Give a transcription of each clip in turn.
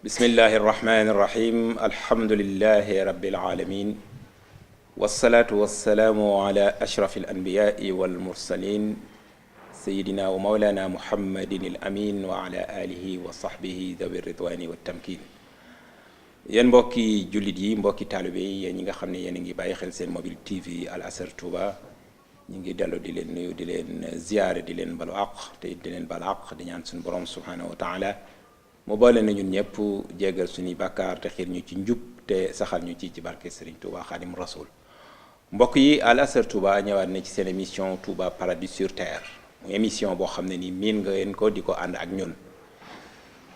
bismillahi irrahmani irrahim alhamdulilahi rabbil alamin wasalaatu wasalaamu ala ashrafi alanbiyai walmursalin sayidina wa maulana muhammadin al amin wa ala alihi wa sahbihi dawi ridwani wa tamkin yéen mbokki jullit yi mbokki taalibe yi yéen ñi nga xam ne yéen a ngi bàyyi xel seen mobile tv Al Azhar Touba ñu ngi dellu di leen nuyu di leen ziyaare di leen balu àq te di leen balu àq di ñaan suñu borom subhanahu wa taala mu boole na ñun ñëpp jéggal suñuy bàkkaar te xiir ñu ci njub te saxal ñu ci barke Serigne Touba Xaadim Rasul mbokk yi Al Azhar Touba ñëwaat na ci seen émission Touba Paradis sur Terre mu émission boo xam ne ni miin nga yéen ko di ko ànd ak ñun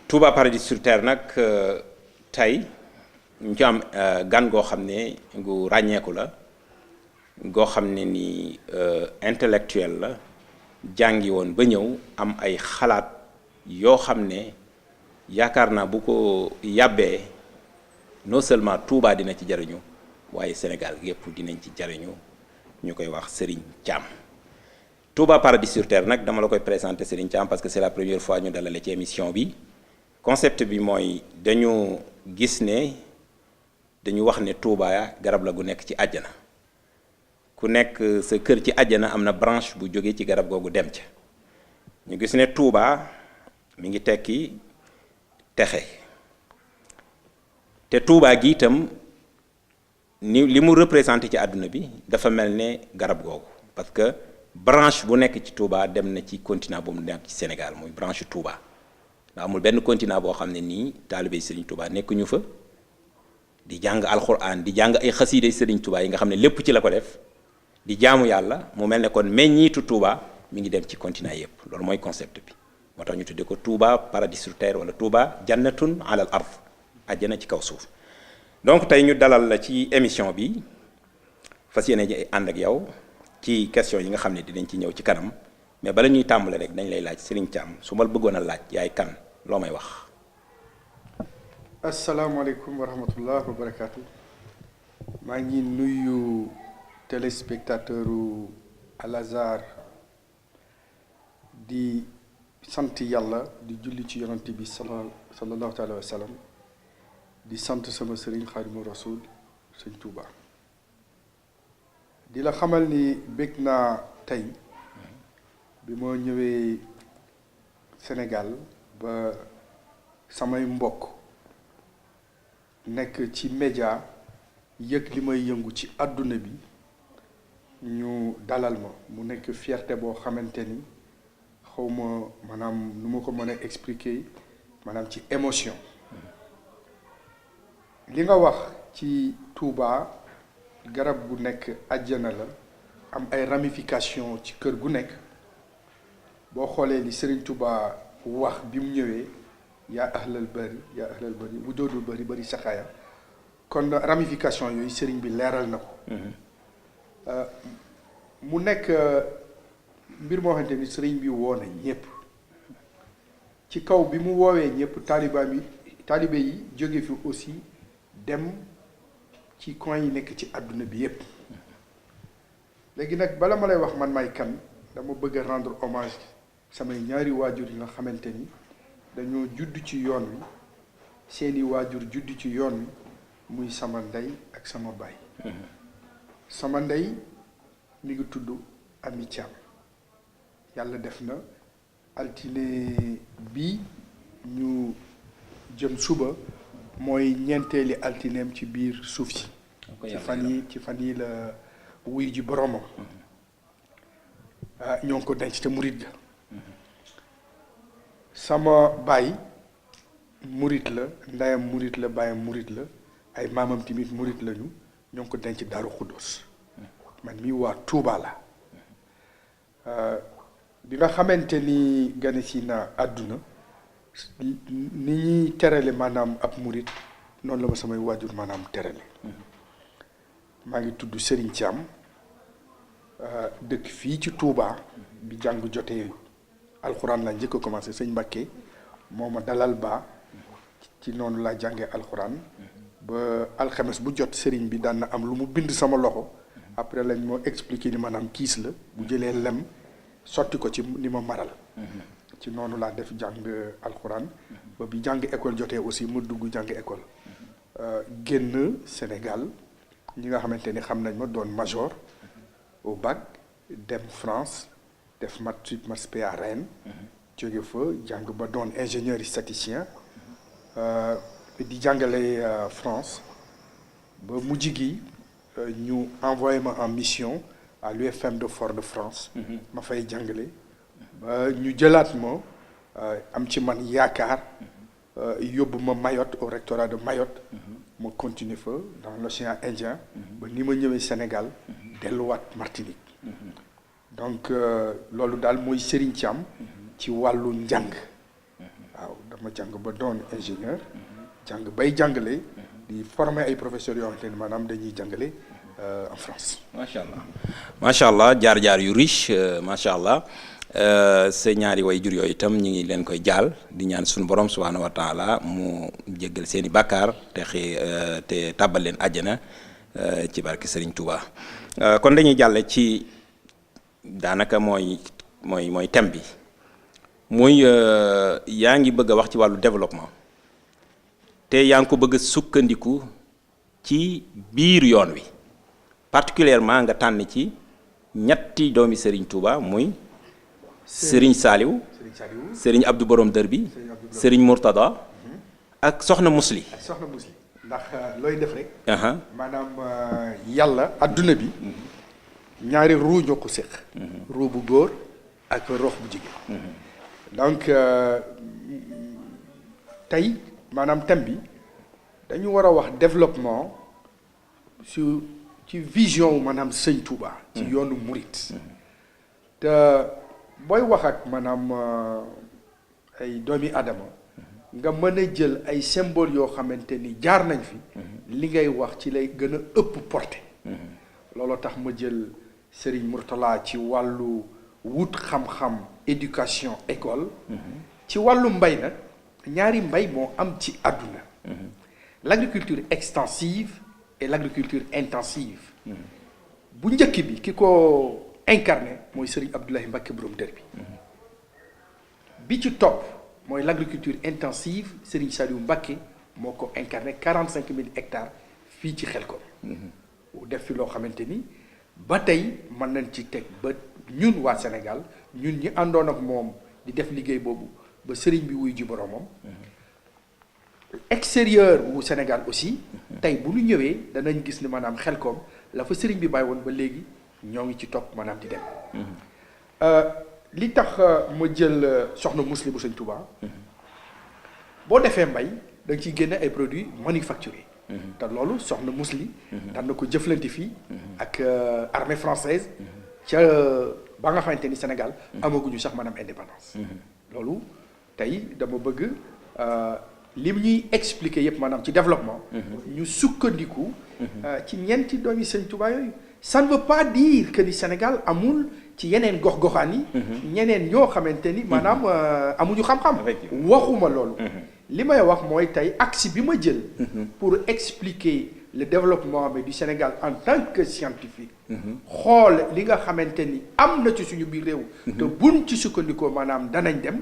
Touba Paradis sur Terre nag tey ñu ci am gan goo xam ne gu ràññeeku la goo xam ne ni intellectuel la jàngi woon ba ñëw am ay xalaat yoo xam ne yaakaar naa bu ko yàbbee non seulement Touba dina ci jariñu waaye Sénégal yépp dinañ ci jariñu ñu koy wax Serigne Thiam Touba Paradis sur Terre nag dama la koy présenter Serigne Thiam parce que c'est la première fois ñu dalale ci émission bi concept bi mooy dañu gis ne dañu wax ne Touba garab la gu nekk ci àjjana ku nekk sa kër ci àjjana am na branche bu jógee ci garab googu dem ca ñu gis ne Touba mi ngi tekki texe te Touba gi itam ni li mu représenté ci àdduna bi dafa mel ne garab googu parce que branche bu nekk ci Touba dem na ci continent bu mu nekk ci Sénégal muy branche Touba ndax amul benn continent boo xam ne nii taalibe Serigne Touba nekkuñu fa di jàng alxuraan di jàng ay xasiide Serigne Touba yi nga xam ne lépp ci la ko def di jaamu yàlla mu mel ne kon meññiitu Touba mi ngi dem ci continent yépp loolu mooy concept bi moo tax ñu tuddee ko Touba Paradis sur Terre wala Touba jannatun ala al ard àjjana ci kaw suuf donc tey ñu dalal la ci émission bi fas yéene ji ànd ak yow ci question yi nga xam ne dinañ ci ñëw ci kanam mais bala ñuy tàmbale rek dañ lay laaj Serigne Thiam su ma bëggoon a laaj yaay kan loo may wax. asalaamaaleykum wa rahmatullah wa barakaatu. maa ngi nuyu téléspectateur Al Azhar di sant yàlla di julli ci yonante bi sallallahu taala wa sallam di sant sama sëriñ Xaadimu Rasul sëñ Touba di la xamal ni bég naa tey bi moo ñëwee Sénégal ba samay mbokk nekk ci média yëg li may yëngu ci àdduna bi ñu dalal ma mu nekk fierté boo xamante ni xawma maanaam nu ma ko mën a expliquer maanaam ci émotion li nga wax ci Touba garab gu nekk àjjana la am ay ramification ci kër gu nekk boo xoolee li Serigne Touba wax bi mu ñëwee yaa ahlal bari bu doodul bari saxaaya kon ramification yooyu Serigne bi leeral na ko mu nekk mbir moo xamante ni Serigne bi woo na ñépp ci kaw bi mu woowee ñépp taalibe yi jóge fi aussi dem ci coin yi nekk ci àdduna bi yépp léegi nag bala ma lay wax man may kan dama bëgg a rendre hommage samay ñaari waajur yi nga xamante ni dañoo judd ci yoon wi seeni waajur judd ci yoon wi muy sama ndey ak sama baay sama ndey mi ngi tudd Ami Thiam yàlla def na altine bi ñu jëm suba mooy ñeenteeli altineem ci biir suuf si ci fan yi la wuy ji boromam ñoo ngi ko denc te murit ga sama baay murit la ndeyam murit la baayam murit la ay maamam tamit murit lañu ñoo ngi ko denc Daaru Xuddoos man mii waa Touba la bi nga xamante ni gane si na àdduna ni ñuy terale maanaam ab murit noonu la ma samay waajur maanaam terale maa ngi tudd Serigne Thiam dëkk fii ci Touba bi jàng jotee alxuraan laa njëkk a commencé sëñ Mbàkke moo ma dalal ba ci noonu laa jàngee alxuraan ba alxames bu jot Serigne bi daan na am lu mu bind sama loxo après lañ moo expliqué ni maanaam kiis la bu jëlee lem sotti ko ci ni ma maral ci noonu laa def jàng alxuraan ba bi jàng école jotee aussi mu dugg jàng école génn Sénégal ñi nga xamante ni xam nañ ma doon major au bac dem France def maths sup maths spé à Rennes jóge fa jàng ba doon ingénieur statisticien di jàngale France ba mujj gi ñu envoyé ma en mission à l'UFM de Fort-de-France ma fay jàngale ba ñu jëlaat ma am ci man yaakaar yóbbu ma Mayotte au rectorat de Mayotte ma continuer fa dans l'océan Indien ba ni ma ñëwee Sénégal delluwaat Martinique donc loolu daal mooy Serigne Thiam ci wàllu njàng waaw dama jàng ba doon ingénieur jàng bay jàngale di former ay professeurs yoo xamante ne maanaam dañuy jàngale en France. macha allah jaar-jaar yu riche macha allah sa ñaari way jur yooyu itam ñu ngi leen koy jaal di ñaan suñu borom subhaanahu wa taala mu jéggal seen i bàkkaar te tàbbal leen àjjana ci barke Serigne Touba kon dañuy jàll ci daanaka mooy thème bi muy yaa ngi bëgg a wax ci wàllu développement te yaa ngi ko bëgg a sukkandiku ci biir yoon wi particulièrement nga tànn ci ñetti doomi Serigne Touba muy Serigne Saliou Serigne Abdou Borom Dër bi Serigne Mourtada ak Soxna Musli. ak Soxna Musli ndax looy def rek. maanaam yàlla adduna bi ñaari ruu ñoo ko séq. ruu bu góor ak rox bu jigéen. donc tey maanaam thème bi dañu war a wax développement ci vision maanaam Sëñ Touba. ci yoonu Murit. te booy wax ak maanaam ay doomi Adama nga mën a jël ay symbole yoo xamante ni jaar nañ fi. li ngay wax ci lay gën a ëpp porté. looloo tax ma jël Serigne Mourtala ci wàllu wut xam-xam éducation école. ci wàllu mbay nag ñaari mbay moo am ci àdduna. l'agriculture extensive et l'agriculture intensive. bu njëkk bi ki ko incarné mooy Serigne Abdoulaye Mbacké Borom Dër bi ci topp mooy l'agriculture intensive Serigne Saliou Mbacké moo ko incarné 45 000 hectares fii ci Xelkom. def fi loo xamante ni ba tey mën nañ ci teg ba ñun waa Sénégal ñun ñi àndoon ak moom di def liggéey boobu ba Serigne bi wuy ji boromam. extérieur wu Sénégal aussi. tey bu ñu ñëwee danañ gis ni maanaam Xelkom la fa Serigne bi bàyyi woon ba léegi ñoo ngi ci topp maanaam di dem. li tax ma jël Soxna Musli bu Sëñ Touba. boo defee mbay da nga ciy génne ay produits manufacturés. te loolu Soxna Musli. daan na ko jëflante fii. ak armée française. ca ba nga xamante ni Sénégal. amaguñu sax maanaam indépendance. loolu tey dama bëgg li ñuy expliquer yëpp maanaam ci développement. ñu sukkandiku. ci ñeenti doomi Sëñ Touba yooyu. ça ne veut pas dire que ni Sénégal amul ci yeneen gox-goxaan yi. ñeneen ñoo xamante ni maanaam amuñu xam-xam. waxuma loolu. li may wax mooy tey axe bi ma jël. pour expliquer le développement du Sénégal en tant que scientifique. xool li nga xamante ni am na ci suñu biir réew. te buñ ci sukkandikoo maanaam danañ dem.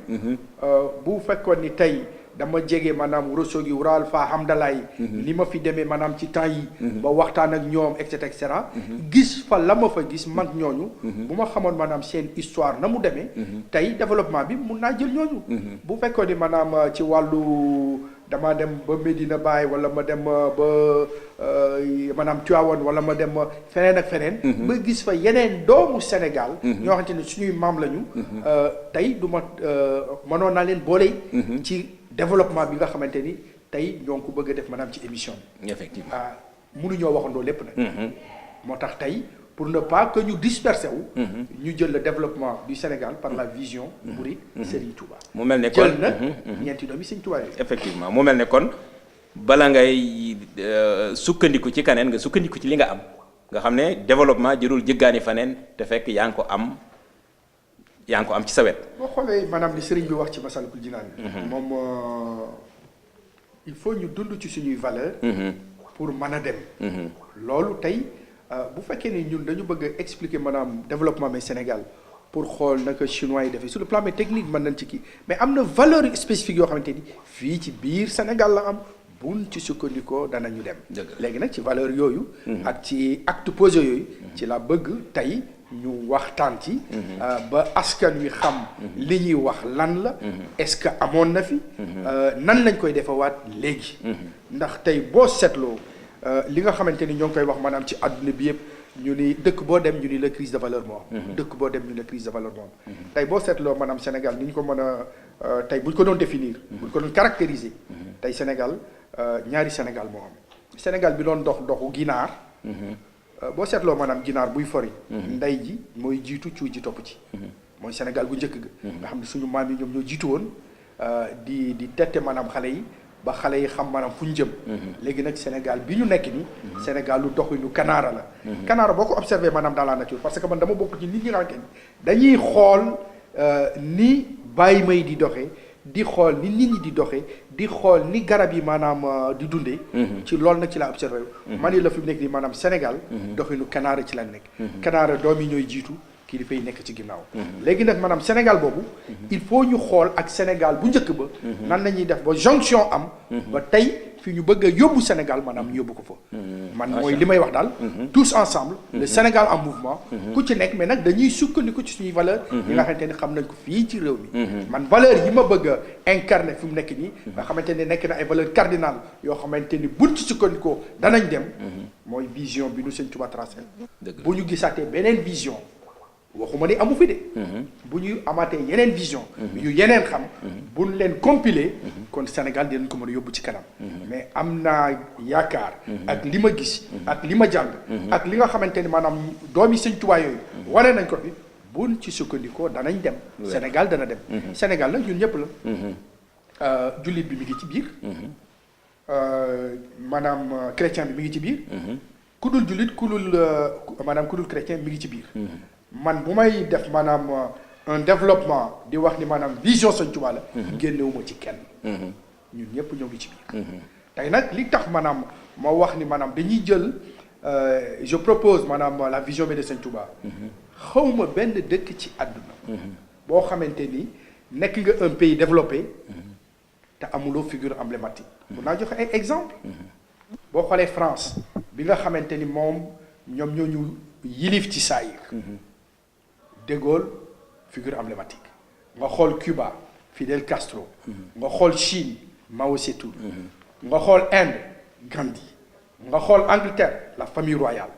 bu fekkoon ni tey. dama jege maanaam Ourossogui Wural fa Hamdalaay ni ma fi demee maanaam ci temps yi ba waxtaan ak ñoom et cetera gis fa la ma fa gis mag ñooñu bu ma xamoon maanaam seen histoire na mu demee tey développement bi mun naa jël ñooñu bu fekkoon ni maanaam ci wàllu dama dem ba Medina Baye wala ma dem ba maanaam Tivaouane wala ma dem feneen ak feneen ba gis fa yeneen doomu Sénégal ñoo xamante ne suñuy maam lañu tey du ma mënoon naa leen boole ci développement bi nga xamante ni tey ñoo ngi ko bëgg a def maanaam ci émission bi. effectivement mënuñoo waxandoo lépp nag. moo tax tey pour ne pas que ñu disperser wu. ñu jël le développement du Sénégal par la vision. Mouride Serigne Touba. mu mel ne kon jël na ñeenti doomi Serigne Touba yooyu. effectivement mu mel ne kon bala ngay sukkandiku ci kaneen nga sukkandiku ci li nga am nga xam ne développement jërul jëggaani faneen te fekk yaa ngi ko am. yaa ngi ko am ci sa wet. boo xoolee maanaam li sëriñ bi wax ci Masalikul Jinaan moom il faut ñu dund ci suñuy valeur pour mën a dem. loolu tey bu fekkee ni ñun dañu bëgg a expliquer maanaam développement mais Sénégal pour xool naka chinois yi defee sur le plan mais technique mën nañ ci kii mais am na valeur spécifique yoo xamante ni fii ci biir Sénégal la am buñ ci sukkandikoo danañu dem. léegi nag ci valeur yooyu. ak ci acte posé yooyu. ci la bëgg tey ñu waxtaan ci. ba askan wi xam. li ñuy wax lan la. est-ce que amoon na fi. nan lañ koy defewaat léegi. ndax tey boo seetloo li nga xamante ni ñoo ngi koy wax maanaam ci àdduna bi yëpp. ñu ni dëkk boo dem ñu ni la crise de valeur moo am. dëkk boo dem ñu ne crise de valeur moo am. tey boo seetloo maanaam Sénégal ni ñu ko mën a tey bu ñu ko doon définir. bu ñu ko doon caractériser. tey Sénégal ñaari Sénégal moo am. Sénégal bi doon doxu ginaar. boo seetloo maanaam ginaar buy fori. ndey ji mooy jiitu cuuj ji topp ci. mooy Sénégal bu njëkk ga. nga xam ne suñu maam yi ñoom ñoo jiitu woon di tette maanaam xale yi. ba xale yi xam maanaam fu ñu jëm. léegi nag Sénégal bi ñu nekk nii. Sénégal lu doxinu kanaara la. kanaara boo ko observé maanaam dans la nature parce que man dama bokk ci nit ñi nga xamante ni dañuy xool ni bàyyi may di doxee di xool ni nit ñi di doxee di xool ni garab yi maanaam di dundee. ci loolu nag ci laa observé man yi la fi mu nekk nii maanaam Sénégal. doxinu kanaara ci la nekk. kanaara doom yi ñooy jiitu. kilifa yi nekk ci ginnaaw. léegi nag maanaam Sénégal boobu. il faut ñu xool ak Sénégal bu njëkk ba. nan la ñuy def ba jonction am. ba tey fi ñu bëgg a yóbbu Sénégal maanaam ñu yóbbu ko fa. man mooy li may wax daal. tous ensemble. le Sénégal en mouvement. ku ci nekk mais nag dañuy sukkandiku ci suñuy valeur yi nga xamante ni xam nañ ko fii ci réew mi. man valeur yi ma bëgg a incarner fi mu nekk nii. nga xamante ne nekk na ay valeur cardinale yoo xamante ni buñ ci sukkandikoo danañ dem. mooy vision bi nu Sëñ Tuubaa tracé. bu ñu gisaatee beneen vision. waxuma ni amu fi de. bu ñuy amaatee yeneen vision. yu yeneen xam. buñ leen compiler. kon Sénégal dinañ ko mën a yóbbu ci kanam. mais am naa yaakaar. ak li ma gis. ak li ma jàng. ak li nga xamante ni maanaam doomi Sëñ Tuubaa yooyu. wane nañ ko fi buñ ci sukkandikoo danañ dem. Sénégal dana dem. Sénégal nag ñun ñëpp la. jullit bi mi ngi ci biir. maanaam chrétien bi mi ngi ci biir. ku dul jullit ku dul chrétien mi ngi ci biir. man bu may def maanaam un développement di wax ni maanaam vision Sëñ Tuubaa la. génnewuma ci kenn. ñun ñëpp ñoo ngi ci biir. tey nag li tax maanaam ma wax ni maanaam dañuy jël je propose maanaam la vision bi de Sëñ Tuubaa. xawma benn dëkk ci àdduna. boo xamante ni nekk nga un pays développé. te amuloo figure emblématique. mun naa joxe ay exemple boo xoolee France bi nga xamante ni moom ñoom ñoo ñu yilif ci saayir. De Gaulle figure emblématique nga xool Cuba Fidel Castro nga xool Chine Mao Tse-tung nga xool Inde Gandhi nga xool Angleterre la famille royale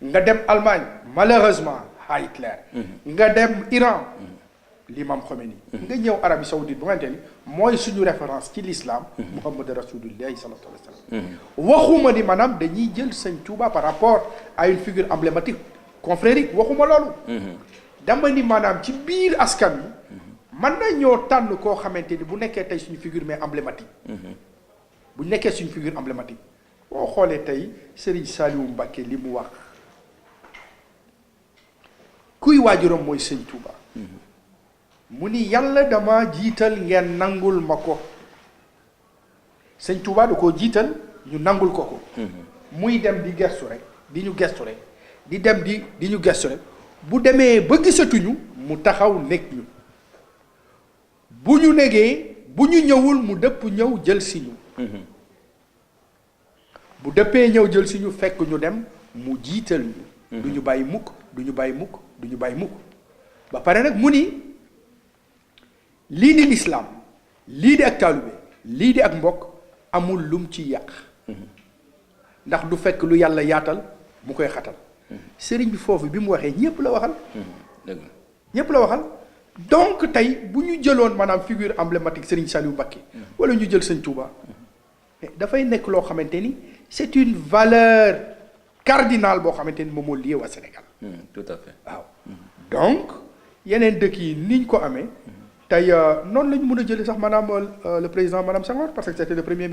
nga dem Allemagne malheureusement Hitler nga dem Iran l'imam Khomeini nga ñëw Arabie Saoudite bu nga xamante ni mooy suñu référence ci l'islam Muhammad Rasulullahi sallallahu alayhi wa sallam waxuma ni maanaam dañuy jël Sëñ Tuubaa par rapport à une figure emblématique confrérique waxuma loolu dama ni maanaam ci biir askan wi mën na ñoo tànn koo xamante ni bu nekkee tey suñu figure mais emblématique. bu nekkee suñu figure emblématique boo xoolee tey Serigne Saliou Mbacké li mu wax kuy waajuram mooy Sëñ Touba. mu ni yàlla dama jiital ngeen nangul ma ko Sëñ Touba da koo jiital ñu nangul ko. muy dem di gestu rek di ñu gestu rek di dem di ñu gestu rek. bu demee ba gisatuñu mu taxaw nekk ñu bu ñu negee bu ñu ñëwul mu dëpp ñëw jël si ñu bu dëppee ñëw jël si ñu fekk ñu dem mu jiital ñu du ñu bàyyi mukk du ñu bàyyi mukk du ñu bàyyi mukk ba pare nag mu ni lii di lislaam lii di ak taalibe lii di ak mbokk amul lum ci yàq ndax du fekk lu yàlla yaatal mu koy xatal sëriñ bi foofu bi mu waxee ñëpp la waxal. ñëpp la waxal donc tey bu ñu jëloon maanaam figure emblématique Serigne Saliou Mbacké wala ñu jël Sëñ Touba dafay nekk loo xamante ni c'est une valeur cardinale boo xamante ni moom moo lié waa Sénégal. tout à fait waaw donc yeneen dëkk yi niñ ko amee. tey noonu la ñu mën a jëlee sax maanaam le président madame Senghor parce que c'était le premier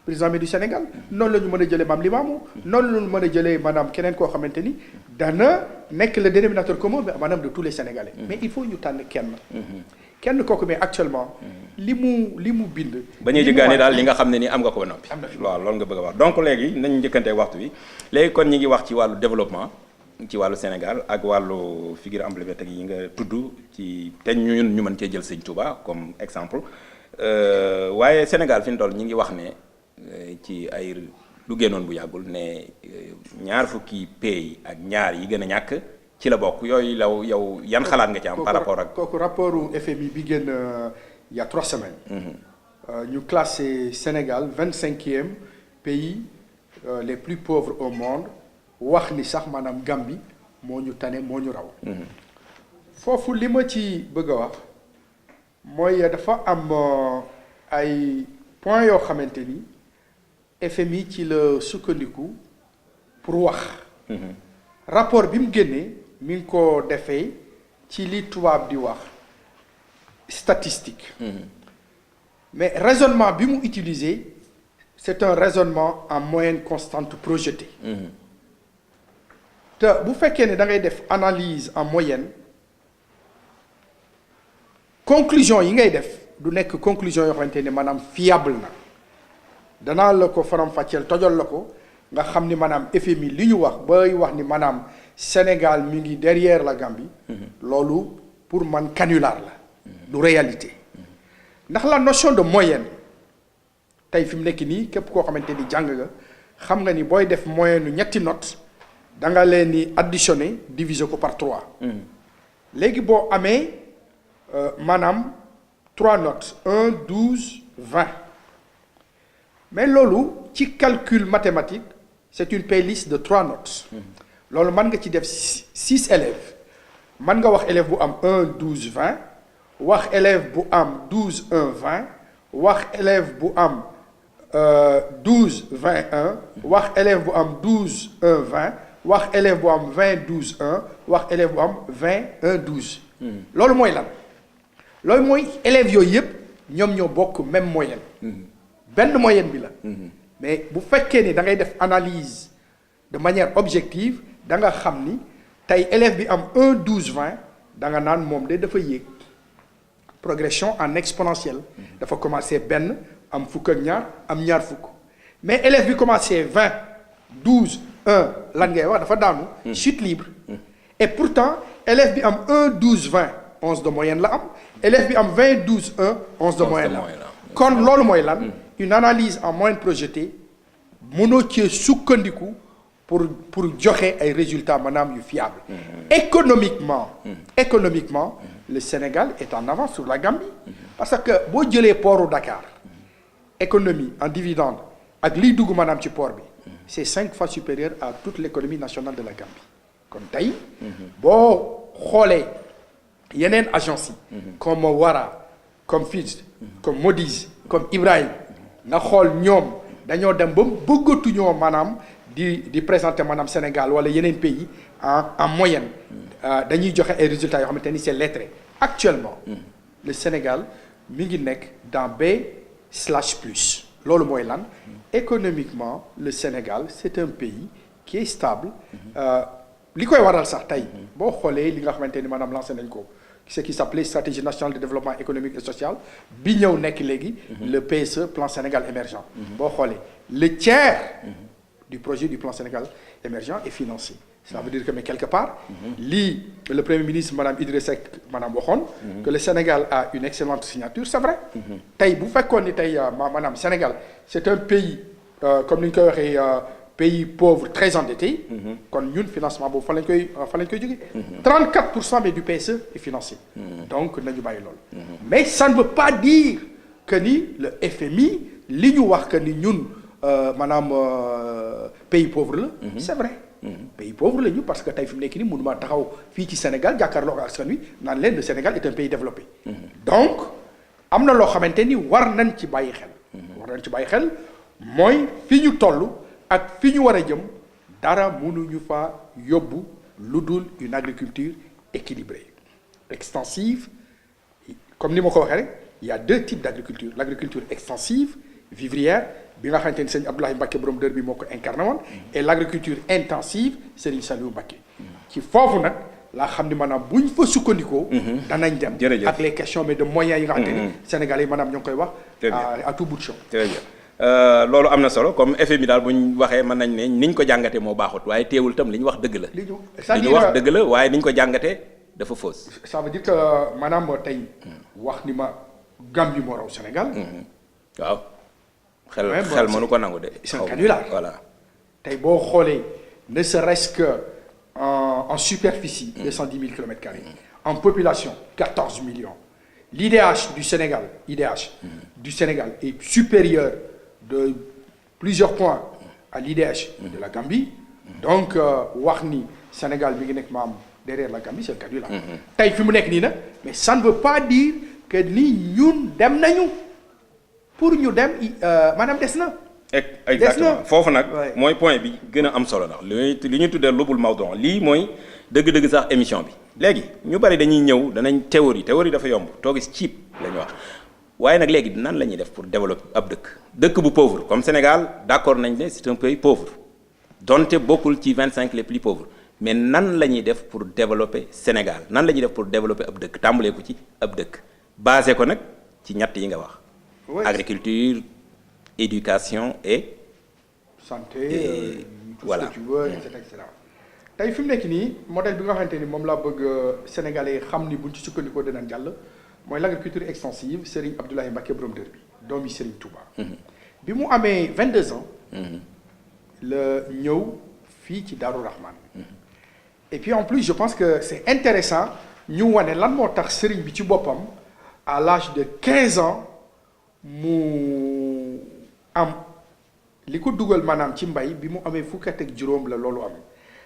président du Sénégal noonu la ñu mën a jëlee maam Limamou noonu la ñu mën a jëlee maanaam keneen koo xamante ni dana nekk le dénominateur commun maanaam de tous les Sénégalais. mais il faut ñu tànn kenn kooku mais actuellement. li mu bind. ba ñuy jëggaane daal li nga xam ne ni am nga ko ba noppi. waaw loolu nga bëgg a wax donc léegi nañu njëkkante waxtu bi léegi kon ñi ngi wax ci wàllu développement ci wàllu Sénégal ak wàllu figure emblématique yi nga tudd ci te ñu mën cee jël Sëñ Touba comme exemple waaye Sénégal fi mu toll ñi ngi wax ne ci ay lu génnoon bu yàggul ne ñaar fukki pays ak ñaar yi gën a ñàkk ci la bokk yooyu law yow yan xalaat nga ci am par rapport ak kooku rapportu FMI bi génn il y a 3 semaines ñu classé Sénégal 25e pays les plus pauvres au monde wax ni sax maanaam Gambie moo ñu tane moo ñu raw foofu li ma ci bëgg a wax mooy dafa am ay points yoo xamante ni FMI ci la sukkandiku pour wax rapport bi mu génnee mi ngi ko defee ci li tubaab di wax statistique mais raisonnement bi mu utilisé c'est un raisonnement en moyenne constante projetée te bu fekkee ne da ngay def analyse en moyenne conclusion yi ngay def du nekk conclusion yoo xamante ne maanaam fiable na danaa la ko faram-fàcceel tojal la ko nga xam ni maanaam FMI li ñu wax bay wax ni maanaam Sénégal mi ngi derrière la Gambie loolu pour man canular la du réalité ndax la notion de moyenne tey fi mu nekk nii képp koo xamante ni jàng nga xam nga ni booy def moyenne nu ñetti notes da nga leen di additionner diviser ko par 3 léegi boo amee maanaam 3 notes 1 12 20 mais loolu ci calcul mathématique c'est une playlist de 3 notes loolu mën nga ci def 6 élèves mën nga wax élève bu am 1 12 20 wax élève bu am 12 1 20 wax élève bu am 12 21 wax élève bu am 12 1 20 wax élève bu am 20 12 1 wax élève bu am 20 1 12 loolu mooy lan loolu mooy élèves yooyu yëpp ñoom ñoo bokk même moyenne benn moyenne bi la mais bu fekkee ni da ngay def analyse de manière objective da nga xam ni tey élève bi am 1 12 20 da nga naan moom de dafa yéeg progression en exponentielle dafa commencé benn am fukk ak ñaar am ñaar fukk mais élève bi commencé 20 12 1 lan ngay wax dafa daanu chute libre et pourtant élève bi am 1 12 20 11 de moyenne la am élève bi am 20 12 1 11 de moyenne la am kon loolu mooy lan une analyse en moyenne projetée mënoo cee sukkandiku pour joxe ay résultats maanaam yu fiable économiquement le Sénégal est en avance sur la Gambie parce que boo jëlee portu Dakar économie en dividende ak liy dugg maanaam ci port bi c'est 5 fois supérieur à toute l'économie nationale de la Gambie kon tey boo xoolee yeneen agence yi comme Wara comme FIDS comme Moody's comme Ibrahim nga xool ñoom dañoo dem ba bëggatuñoo maanaam di présenter maanaam Sénégal wala yeneen pays en moyenne dañuy joxe ay résultats yoo xamante ni c'est lettré actuellement le Sénégal mi ngi nekk dans B/+. loolu mooy lan économiquement le Sénégal c'est un pays qui est stable li koy waral sax tey boo xoolee li nga xamante ni maanaam lancé nañ ko ce qui s'appelait stratégie nationale de développement économique et social bi ñëw nekk léegi le PSE plan Sénégal émergent boo xoolee le tiers du projet du plan Sénégal émergent est financé ça veut dire que mais quelque part lii le premier ministre madame Idrissa Seck maanaam waxoon que le Sénégal a une excellente signature c'est vrai tey bu fekkoon ni tey maanaam Sénégal c'est un pays comme ni ñu koy waxee pays pauvre très endetté kon ñun financement boobu fan lañ koy jógee 34% mais du PSE est financé donc nañu bàyyi loolu mais ça ne veut pas dire que ni le FMI li ñu wax que ni ñun maanaam pays pauvre la c'est vrai pays pauvre la ñu parce que tey fi mu nekk nii mënuma taxaw fii ci Sénégal jàkkaarloo ak askan wi naan leen le Sénégal est un pays développé donc am na loo xamante ni war nañ ci bàyyi xel mooy fi ñu toll ak fi ñu war a jëm dara mënuñu fa yóbbu lu dul une agriculture équilibrée extensive comme ni ma ko waxee rek il y a 2 types d'agriculture l'agriculture extensive vivrière bi nga xamante ni sëñ Abdoulaye Mbacké borom dër bi moo ko incarné woon et l'agriculture intensive Serigne Saliou Mbacké ci foofu nag laa xam ni maanaam bu ñu fa sukkandikoo danañ dem ak les questions mais de moyens yi nga xamante ni Sénégalais yi maanaam ñoo ngi koy wax à tout bout de champ. Très bien loolu am na solo comme FMI daal bu ñu waxee mën nañ ne niñ ko jàngatee moo baaxut waaye teewul tam li ñu wax dëgg la. li ñu wax dëgg la waaye niñ ko jàngatee dafa fausse. ça veut dire que maanaam tey wax ni ma Gambie moo raw Sénégal. waaw xel mënu ko nangu de. c'est un canular voilà. tey boo xoolee ne serait-ce que en superficie. 210 000 kilomètres carrés. En population 14 millions. L'IDH du Sénégal du Sénégal est supérieur de plusieurs points à l'IDH de la Gambie. Donc wax ni Sénégal mi ngi nekk maam derrière la Gambie c'est le canular. tey fi mu nekk nii nag mais ça ne veut pas dire que ni ñun dem nañu pour ñu dem maanaam des na. exactement foofu nag mooy point bi gën a am solo ndax li ñu tuddee lubul mawdon lii mooy dëgg-dëgg sax émission bi léegi ñu bari dañuy ñëw danañ théorie dafa yomb toogis cheap la ñu wax waaye nag léegi nan la ñuy def pour développer ab dëkk bu pauvre comme Sénégal d'accord nañ ne c'est un pays pauvre donte bokkul ci 25 les plus pauvres mais nan la ñuy def pour développer Sénégal nan la ñuy def pour développer ab dëkk tàmbalee ko ci ab dëkk basé ko nag ci ñett yi nga wax agriculture éducation et santé voilà tout ce que tu veux etc. tey fi mu nekk nii modèle bi nga xamante ni moom laa bëgg sénégalais xam ni buñ ci sukkandikoo dinañ jàll mooy l'agriculture extensive Serigne Abdoulaye Mbacké borom dër bi doomi Serigne Touba. bi mu amee 22 ans. la ñëw fii ci Darou Rahman. et puis en plus je pense que c'est intéressant ñu wane lan moo tax Serigne bi ci boppam à l'âge de 15 ans mu am li ko dugal maanaam ci mbay bi mu amee fukki at ak juróom la loolu am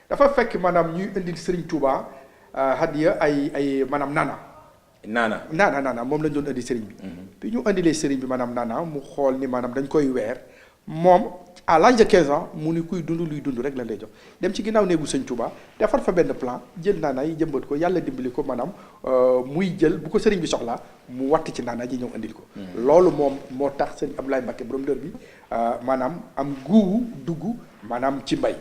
dafa fekk maanaam ñuy indil Serigne Touba hadiya ay maanaam naana moom lañ doon indi Serigne bi. bi ñu indilee Serigne bi maanaam naana mu xool ni maanaam dañ koy weer moom à l'âge de 15 ans mu ni kuy dund luy dund rek la lay jox dem ci ginnaaw néegu Sëñ Touba defar fa benn plan jël naana yi jëmbat ko yàlla dimbali ko maanaam muy jël bu ko Serigne bi soxlaa mu watt ci naana ji ñëw indil ko. loolu moom moo tax Serigne Abdoulaye Mbacké borom dër bi maanaam am guubu dugg maanaam ci mbay.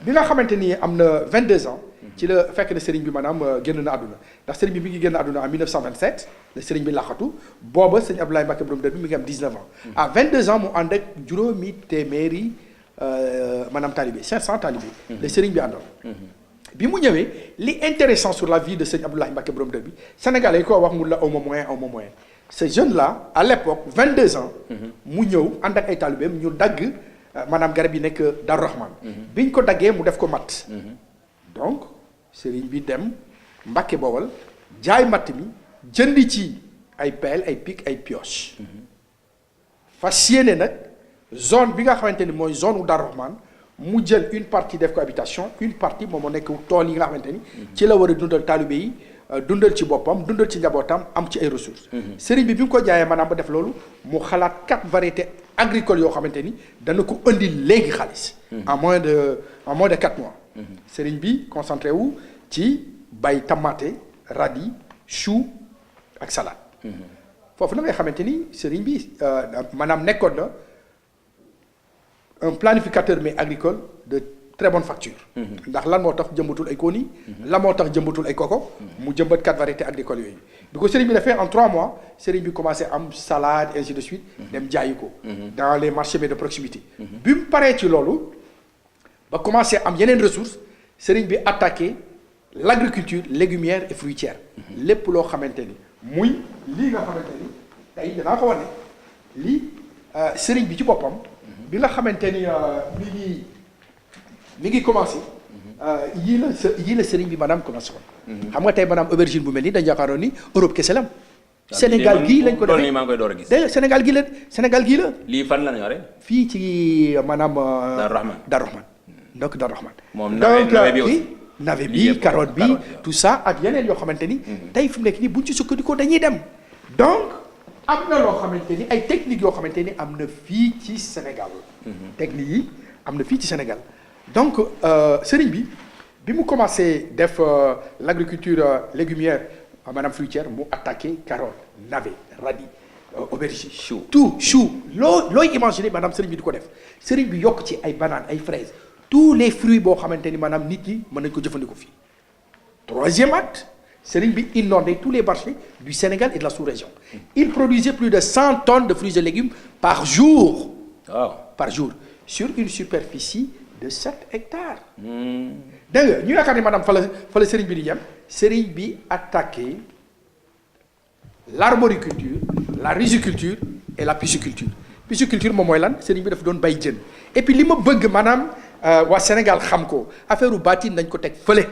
bi nga xamante ni am na 22 ans. ci la fekk na Serigne bi maanaam génn na àdduna ndax Serigne bi mi ngi génn àdduna en 1927 la Serigne bi laxatu booba Serigne Abdoulaye Mbacké borom dër bi mi ngi am 19 ans. à 22 ans mu ànd ak juróomi téeméeri maanaam talibé 500 talibé. la Serigne bi àndoon. bi mu ñëwee li intéressant sur la vie de Serigne Abdoulaye Mbacké borom dër bi Sénégalais yi ko wax mu la aw ma moyen ce jeune là à l'époque 22 ans. mu ñëw ànd ak ay talibéem ñu dagg maanaam garab yi nekk Darou Rahman. biñ ko daggee mu def ko matt. donc Serigne bi dem Mbacké Bawol jaay matt mi jëndi ci ay pelle ay pic ay pioche. fas yéene nag zone bi nga xamante ni mooy zone wu Darou Rahman mu jël une partie def ko habitation une partie moom moo nekk tool yi nga xamante ni. ci la war a dundal taalibe yi dundal ci boppam dundal ci njabootam am ci ay ressources. Serigne bi mu ko jaayee maanaam ba def loolu mu xalaat 4 variétés agricoles yoo xamante ni dana ko indi léegi xaalis. en moins de 4 mois. Serigne bi concentré wu ci bay tomate radis chou ak salade. foofu na ngay xamante ni Serigne bi maanaam nekkoon na un planificateur mais agricole de très bonne facture. ndax lan moo tax jëmbatul ay koni. lan moo tax jëmbatul ay coco. mu jëmbat 4 variétés agricoles yooyu. bi ko Serigne bi defee en 3 mois Serigne bi commencé am salade ainsi de suite. dem jaayi ko. dans les marchés de proximité. bi mu paree ci loolu ba commencé am yeneen ressources Serigne bi attaqué l'agriculture légumière et fruitière. lépp loo xamante ni muy lii nga xamante ni tey danaa ko wane lii Serigne bi ci boppam. bi nga xamante ni mi ngi commencé. yii la Serigne bi maanaam commencé woon. xam nga tey maanaam aubergine bu mel nii dañu yaakaaroon ni Europe kese la am. Sénégal gii lañ ko defee nii maa ngi koy door a gis. dégg Sénégal gii la. lii fan la ñu yore. fii ci maanaam. Darou Rahman donc Darou Rahman. moom navet bi aussi navet bi carotte bi tout ça ak yeneen yoo xamante ni. tey fi mu nekk nii buñ ci sukkandikoo dañuy dem. donc am na loo xamante ni ay techniques yoo xamante ni am na fii ci Sénégal. techniques yi am na fii ci Sénégal donc Serigne bi mu commencé def l'agriculture légumière maanaam fruitière mu attaqué carotte navet radis aubergine chou looy imaginer maanaam Serigne bi di ko def Serigne bi yokk ci ay bananes ay fraises tous les fruits boo xamante ni maanaam nit ñi mën nañ ko jëfandikoo fii. troisième acte Serigne bi inondait tous les marchés du Sénégal et de la sous-région. Il produisait plus de 100 tonnes de fruits et légumes par jour. par jour sur une superficie de 7 hectares. dégg nga ñu yaakaar ni maanaam fa la sëriñ bi di yem sëriñ bi attaqué l'arboriculture, la riziculture et la pisciculture. Pisciculture moom mooy lan sëriñ bi dafa doon bay jën et puis li ma bëgg maanaam waa Sénégal xam ko affaire u baatin nañ ko teg fële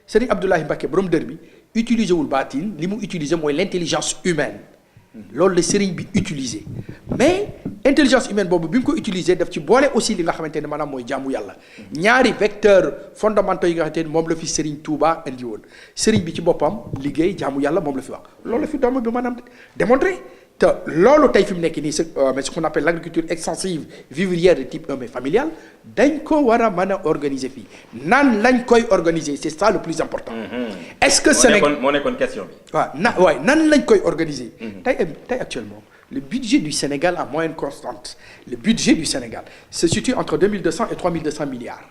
sëriñ Abdoulaye Mbacké borom dër bi utiliser wul baatin li mu utiliser mooy l'intelligence humaine loolu la sëriñ bi utiliser mais intelligence humaine boobu bi mu ko utiliser daf ci boole aussi li nga xamante ne maanaam mooy jaamu yàlla ñaari vecteurs fondamentaux yi nga xamante ne moom la fi sëriñ Touba indi woon sëriñ bi ci boppam liggéey jaamu yàlla moom la fi wax loolu la fi doomu bi maanaam démontré te loolu tey fi mu nekk nii mais ce qu'on appelle l'agriculture extensive vivrière de type 1 mais familiale dañ ko war a mën a organiser fii nan lañ koy organiser c'est ça le plus important. Est-ce que Sénégal moo nekkoon question bi. waaw nan lañ koy organiser. tey actuellement le budget du Sénégal en moyenne constante le budget du Sénégal se situe entre 2200 et 3200 milliards.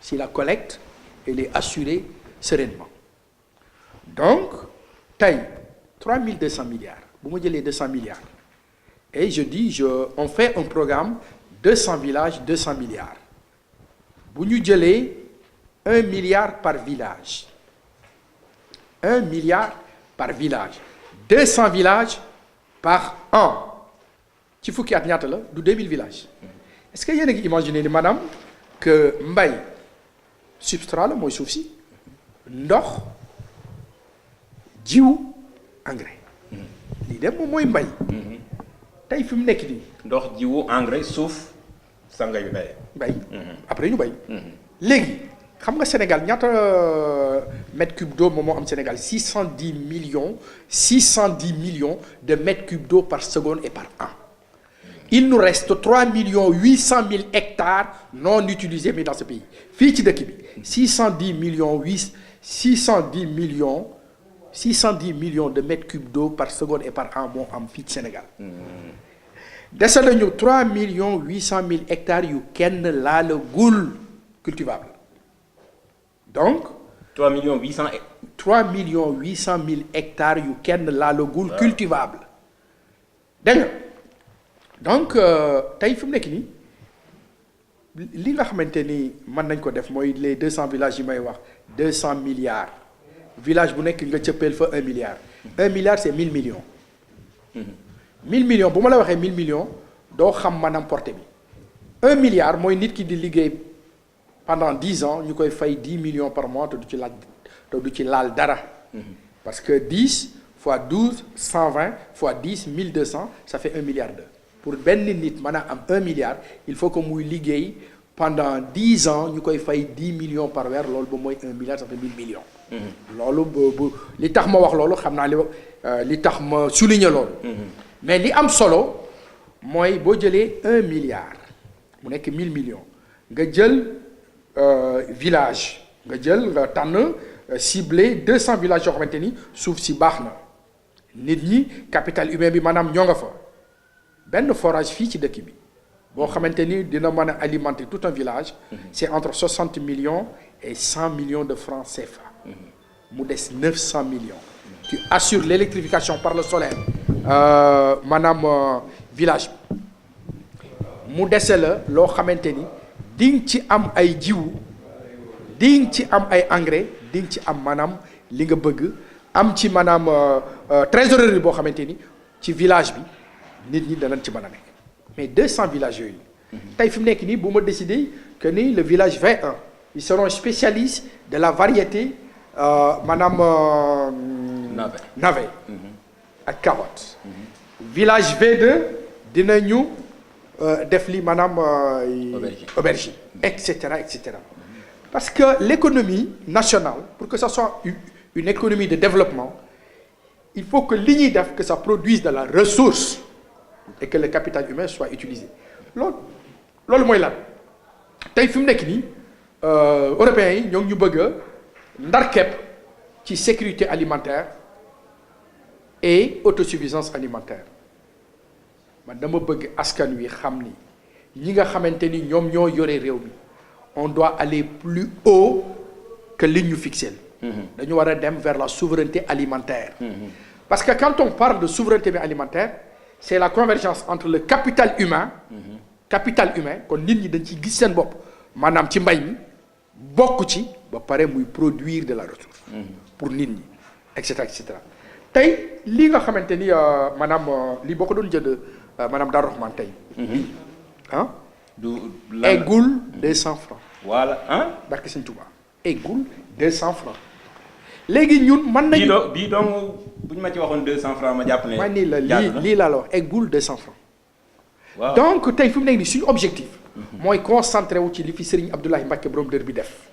Si la collecte elle est assurée sereinement donc tey 3200 milliards. bu ma jëlee 200 milliards et je dis on fait un programme 200 villages 200 milliards bu ñu jëlee 1 milliard par village 1 milliard par village 200 villages par an ci fukki at ñaata la du 2000 villages est-ce que yéen a ngi imaginer ni maanaam que mbay substrat la mooy suuf si ndox jiwu engrais lii de moom mooy mbay. tey fi mu nekk nii. ndox jiwu engrais suuf sa ngay bay. après ñu bay. léegi xam nga Sénégal ñaata mètres cubes d'eau moom moo am Sénégal 610 millions de mètres cubes d'eau par seconde et par an. Il nous reste 3 800 000 hectares non utilisés mais dans ce pays fii ci dëkk bi 610 millions de mètres cubes d'eau par seconde et par an moo am fii ci Sénégal. dese nañu 3 800 000 hectares yu kenn laalagul cultivable donc. 3 800 000 hectares yu kenn laalagul cultivable dégg nga donc tey fi mu nekk nii li nga xamante ni mën nañ ko def mooy les 200 villages yi may wax 200 milliards. village bu nekk nga cëppeel fa 1 milliard 1 milliard c'est 1000 millions 1000 millions bu ma la waxee 1000 millions doo xam maanaam portée bi 1 milliard mooy nit ki di liggéey pendant 10 ans ñu koy fay 10 millions par mois te du ci laal dara parce que 10 fois 12 120 fois 10 1200 ça fait 1 milliard 2 pour benn nit mën a am 1 milliard il faut que muy liggéey pendant 10 ans ñu koy fay 10 millions par weer loolu ba mooy 1 milliard ça fait 1000 millions. loolu bu li tax ma wax loolu xam naa li tax ma souligner loolu. mais li am solo mooy boo jëlee 1 milliard mu nekk 1000 millions nga jël village nga tànn ciblé 200 villages yoo xamante ni suuf si baax na nit ñi capital humain bi maanaam ñoo nga fa benn forage fii ci dëkk bi. boo xamante ni dina mën a alimenter tout un village. c'est entre 60 millions et 100 millions de francs CFA. mu des 900 millions. tu assures l'électrification par le solaire maanaam village bi mu dese la loo xamante ni di nga ci am ay jiwu di nga ci am ay engrais di nga ci am maanaam li nga bëgg am ci maanaam trésorerie boo xamante ni ci village bi nit ñi danañ ci mën a nekk. mais 200 villages yooyu tey fi mu nekk nii bu ma décidé que ni le village V1 ils seront spécialistes de la variété maanaam navet ak carotte village V2 dinañu def li maanaam aubergine et cetera parce que l'économie nationale pour que ça soit une économie de développement il faut que li ñuy def que ça produise de la ressource et que le capital humain soit utilisé loolu mooy lan tey fi mu nekk nii européens yi ñoo ngi ñu bëgg a ndar képp ci sécurité alimentaire et autosuffisance alimentaire man dama bëgg askan wi xam ni ñi nga xamante ni ñoom ñoo yore réew mi on doit aller plus haut que li ñu fixé dañu war a dem vers la souveraineté alimentaire parce que quand on parle de souveraineté alimentaire c'est la convergence entre le capital humain kon nit ñi dañ ci gis seen bopp maanaam ci mbay mi bokk ci ba pare muy produire de la ressource pour nit ñi et cetera tey lii nga xamante ni maanaam lii boo ko doon jënd maanaam Darou Rahmane tey ah eggul 200 francs voilà ah barke Sëñ Touba eggul 200 francs léegi ñun mën nañu bii dong bu ñu ma ci waxoon 200 francs ma jàpp ne ma nii la lii laa la wax eggul 200 francs waaw donc tey fi mu nekk nii suñu objectif mooy concentré wu ci li fi Serigne Abdoulaye Mbacké borom dër bi def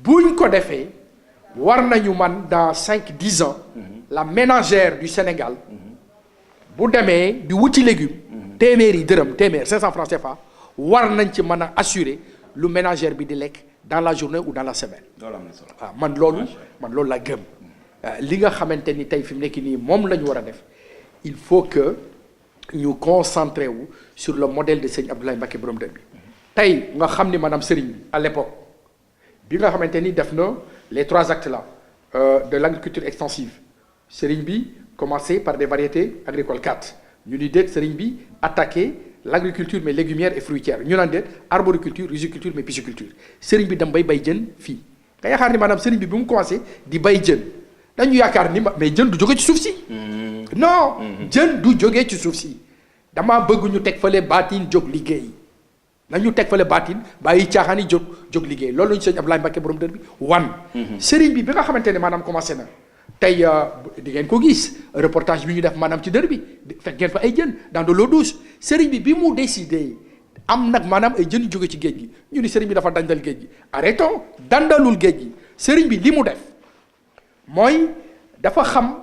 buñ ko defee war nañu man dans 5-10 ans la ménagère du Sénégal bu demee di wuti légumes téeméeri dërëm 500 francs CFA war nañ ci mën a assurer lu ménagère bi di lekk dans la journée ou dans la semaine waaw man loolu la gëm li nga xamante ni tey fi mu nekk nii moom la ñu war a def il faut que ñu concentré wu sur le modèle de Serigne Abdoulaye Mbacké borom dër bi tey nga xam ni maanaam Serigne à l'époque bi nga xamante ni def na les 3 actes là de l'agriculture extensive Serigne bi commencé par des variétés agricoles 4 ñu ni déet Serigne bi attaqué l'agriculture mais légumière et fruitière ñu naan déet arboriculture riziculture mais pisciculture Serigne bi dem bay jën fii nga yaakaar ni maanaam Serigne bi mu commencé di bay jën dañu yaakaar ni mais jën du jóge ci suuf si non jën du jógee ci suuf si damaa bëgg ñu teg fale baatin jóg liggéey nañu teg fale baatin bàyyi caaxaan yi jóg liggéey loolu lañu Serigne Abdoulaye Mbacké borom dër bi Serigne bi nga xamante ne maanaam commencé na tey di ngeen ko gis reportage bi ñu def maanaam ci dër bi fekk ngeen fa ay jën dans de l'eau douce Serigne bi mu décidé am nag maanaam ay jën yu jóge ci géej gi ñu ni Serigne bi dafa dandal géej gi arrêtons dandalul géej gi Serigne bi li mu def mooy dafa xam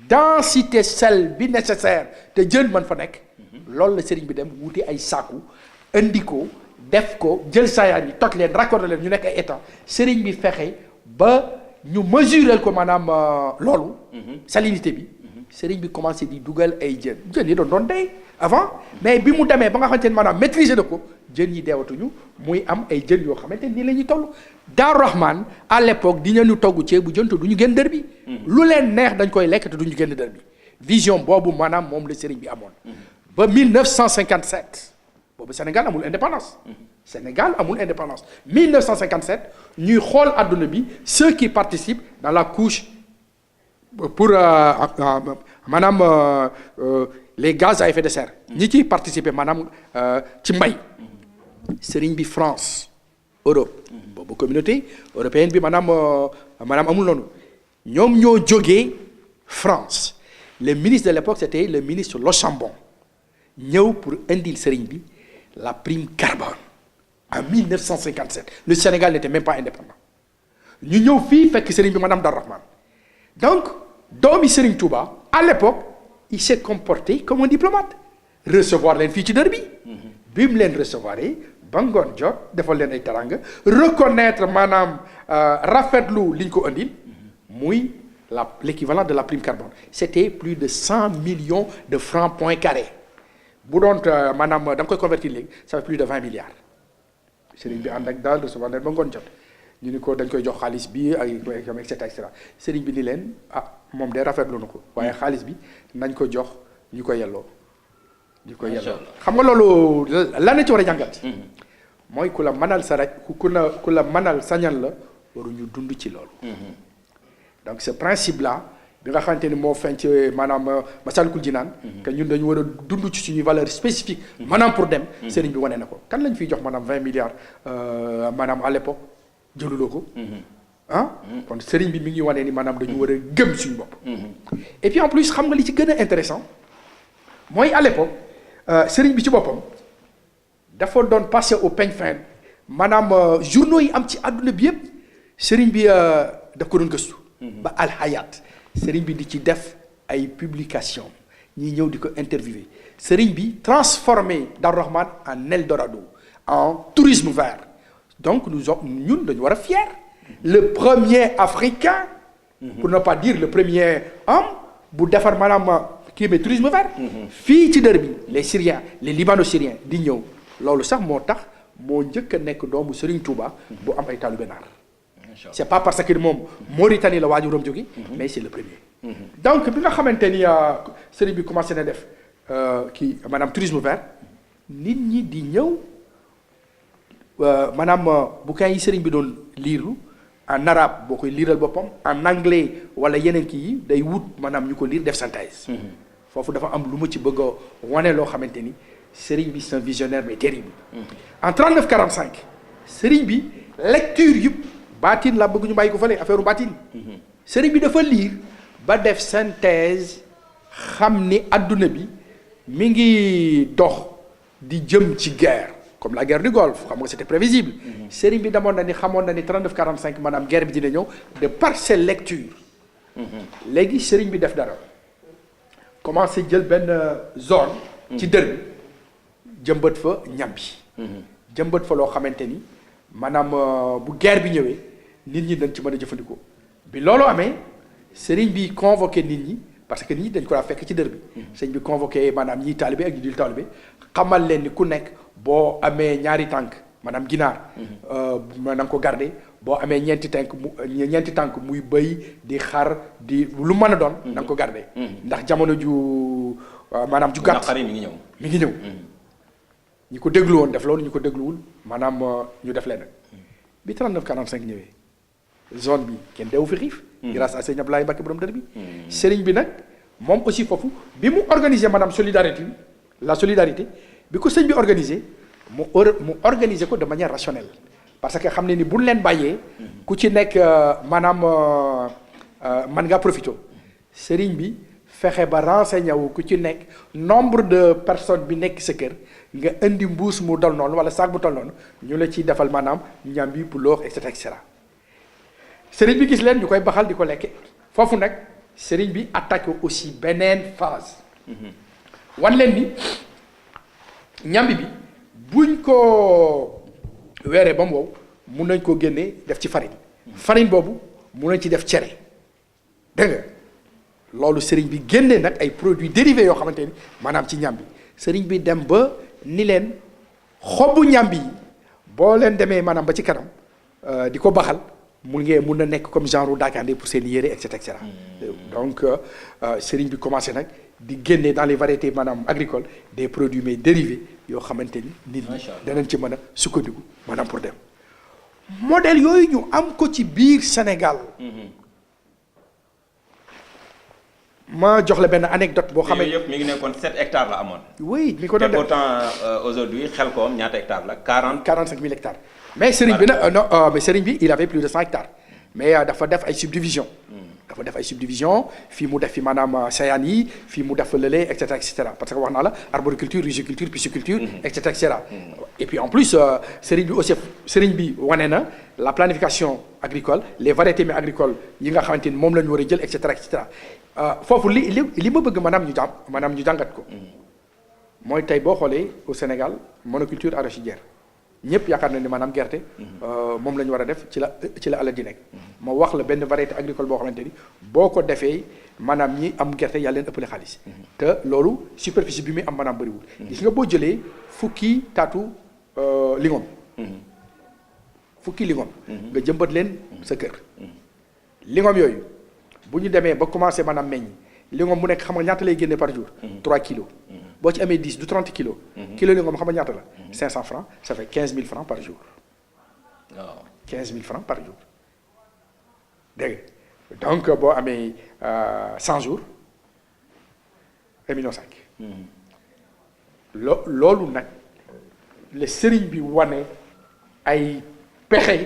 densité sel bi nécessaire te jën mën fa nekk loolu la Serigne bi dem wuti ay saaku indi ko def ko jël saayaan yi toj leen raccordé leen ñu nekk ay étang Serigne bi fexe ba ñu mesurer ko maanaam loolu salinité bi Serigne bi commencé di dugal ay jën yi doon dee avant mais bi mu demee ba nga xamante ne maanaam maîtriser na ko jën yi deewatuñu muy am ay jën yoo xamante nii la ñuy toll Darou Rahmane à l'époque dinañu togg ceebu jën te du ñu génn dër bi lu leen neex dañ koy lekk te du ñu génn dër bi vision boobu maanaam moom la Serigne bi amoon ba 1957 boobu Sénégal amul indépendance 1957 ñuy xool àdduna bi ceux qui participent dans la couche pour maanaam les gaz à effet de serre ñi ciy participer maanaam ci mbay Serigne bi France Europe boobu communauté européenne bi maanaam amul noonu ñoom ñoo jógee France le ministre de l'époque c'était le ministre Locambon ñëw pour indil Serigne bi la prime carbone en 1957 le Sénégal n'était même pas indépendant ñu ñëw fii fekk Serigne bi maanaam Darou Rahmane donc doomi Serigne Touba à l'époque il s'est comporté comme un diplomate recevoir leen fii ci dër bi mu leen recevoir ba ngoon jot defal leen ay taranga reconnaître maanaam rafetlu li ñu ko andil muy l'équivalent de la prime carbone c'était plus de 100 millions de francs point carré bu doon maanaam da nga koy convertir léegi ça fait plus de 20 milliards Serigne bi ànd ak daal recevoir leen ba ngoon jot ñu ni ko dañ koy jox xaalis bi ak et cetera Serigne bi ni leen moom de rafetlu na ko waaye xaalis bi nañ ko jox ñu ko yelloo xam nga loolu lan la ci war a jàngat mooy ku la mënal sa rek ku la mënal sañal la waruñu dund ci loolu donc ce principe là bi nga xamante ni moo feeñ ci maanaam Massalikul Jinaan que ñun dañu war a dund ci suñuy valeur spécifique maanaam pour dem Serigne bi wane na ko kan lañ fiy jox maanaam 20 milliards maanaam à l'époque jëluloo ko kon Serigne bi mi ngi wane ni maanaam dañu war a gëm suñu bopp et puis en plus xam nga li ci gën a intéressant mooy à l'époque Serigne bi ci boppam dafa doon passer au peigne fin maanaam journaux yi am ci àdduna bi yëpp Serigne bi daf ko doon gëstu ba alxayaat Serigne bi di ci def ay publication ñi ñëw di ko interviewer Serigne bi transformé Darou Rahmane en Eldorado en tourisme vert donc ñun dañu war a fier le premier africain pour ne pas dire le premier homme bu defar maanaam kii mais tourisme vert fii ci dër bi les Syriens les Libano-Syriens di ñëw loolu sax moo tax moo njëkk a nekk doomu Serigne Touba bu am ay taalibe naar c'est pas parce que moom Mauritanie la waajuram jóge mais c'est le premier donc bi nga xamante ni sëriñ bi commencé na def kii maanaam tourisme vert nit ñi di ñëw maanaam bouquin yi sëriñ bi doon liirlu en arabe boo koy liiral boppam en anglais wala yeneen kii yi day wut maanaam ñu ko liir def synthèse. foofu dafa am lu ma ci bëgg a wane loo xamante ni sëriñ bi c'est un visionnaire mais terrible. en 39 45 sëriñ bi lecture yëpp baatin la bëgg ñu bàyyi ko fële affaire baatin. sëriñ bi dafa liir ba def synthèse xam ni adduna bi mi ngi dox di jëm ci guerre. comme la guerre du Golfe xam nga c'était prévisible. sëriñ bi demoon na ni xamoon na ni 39 45 maanaam guerre bi dina ñëw de par ses lectures. léegi sëriñ bi def dara commencé jël benn zone. ci dër bi jëmbat fa ñambi. jëmbat fa loo xamante ni maanaam bu guerre bi ñëwee nit ñi dañ ci mën a jëfandikoo. bi loolu amee sëriñ bi convoqué nit ñi parce que nit ñi dañ ko daa fekk ci dër bi. sëriñ bi convoqué maanaam ñiy taalibe ak ñi dul taalibe xamal leen ni ku nekk. boo amee ñaari tànk maanaam ginaar na nga ko garder boo amee ñeenti tànk muy bëy di xar di lu mën a doon na nga ko garder ndax jamono ju maanaam ju gàtt mi ngi ñëw ñi ko déglu woon def loolu ñu ko dégluwul maanaam ñu def leen bi 39 45 ñëwee zone bi kenn deewu fi xiif grâce à sëñ Abdoulaye Mbacké borom dër bi sëriñ bi nag moom aussi foofu bi mu organiser maanaam solidarité bi ko sëñ bi organisé mu organisé ko de manière rationnelle parce que xam ne ni buñ leen bàyyee ku ci nekk maanaam man ngaa profité sëriñ bi fexe ba renseigné wu ku ci nekk nombre de personnes bi nekk sa kër nga indi mbuus mu dol noonu wala saak bu tol noonu ñu la ciy defal maanaam ñambi puloox et cetera sëriñ bi gis leen ñu koy baxal di ko lekke foofu nag sëriñ bi attaqué aussi beneen phase wan leen ni ñambi bi buñ ko weeree ba mu wow mun nañ koo génnee def ci farine boobu mun nañ ci def cere dégg nga loolu sëriñ bi génnee nag ay produits dérivés yoo xamante ni maanaam ci ñambi sëriñ bi dem ba ni leen xobu ñambi yi boo leen demee maanaam ba ci kanam di ko baxal mun na nekk comme genre daakande pour seen yére et cetera donc sëriñ bi commencé nag di génne dans les variétés maanaam agricoles des produits mais dérivés yoo xamante ni nit ñi danañ ci mën a sukkandiku maanaam pour dem modèle yooyu ñu am ko ci biir Sénégal ma jox la benn anecdote boo xamee yëpp mi ngi nekkoon 7 hectares la amoon. oui mi ko doon def pourtant aujourd'hui Xelcom ñaata hectares la 45 000 hectares mais sëriñ bi nag non mais sëriñ bi il avait plus de 100 hectares mais dafa def ay subdivisions fii mu def fi maanaam sayaan yi fii mu def fa lële et cetera parce que wax naa la arboriculture riziculture pisciculture et cetera et puis en plus sëriñ bi wane na la planification agricole les variétés mais agricoles yi nga xamante ni moom la ñu war a jël et cetera foofu li ma bëgg maanaam ñu jàngat ko mooy tey boo xoolee au Sénégal monoculture arachidière ñëpp yaakaar na ni maanaam gerte moom la ñu war a def ci la alal ji nekk ma wax la benn variété agricole boo xamante ni boo ko defee maanaam ñi am gerte yàlla leen ëppale xaalis te loolu superficie bi muy am maanaam bëriwul gis nga boo jëlee fukki taatu lingom nga jëmbat leen sa kër lingom yooyu bu ñu demee ba commencé maanaam meññ lingom bu nekk xam nga ñaata lay génne par jour 3 kilos boo ci amee 10 du 30 kilos kilo lingom xam nga ñaata la 500 francs ça fait 15 000 francs par jour waaw 15 000 francs par jour dégg nga donc boo amee 100 jours 1,5 million loolu nag le sëriñ bi wane ay pexe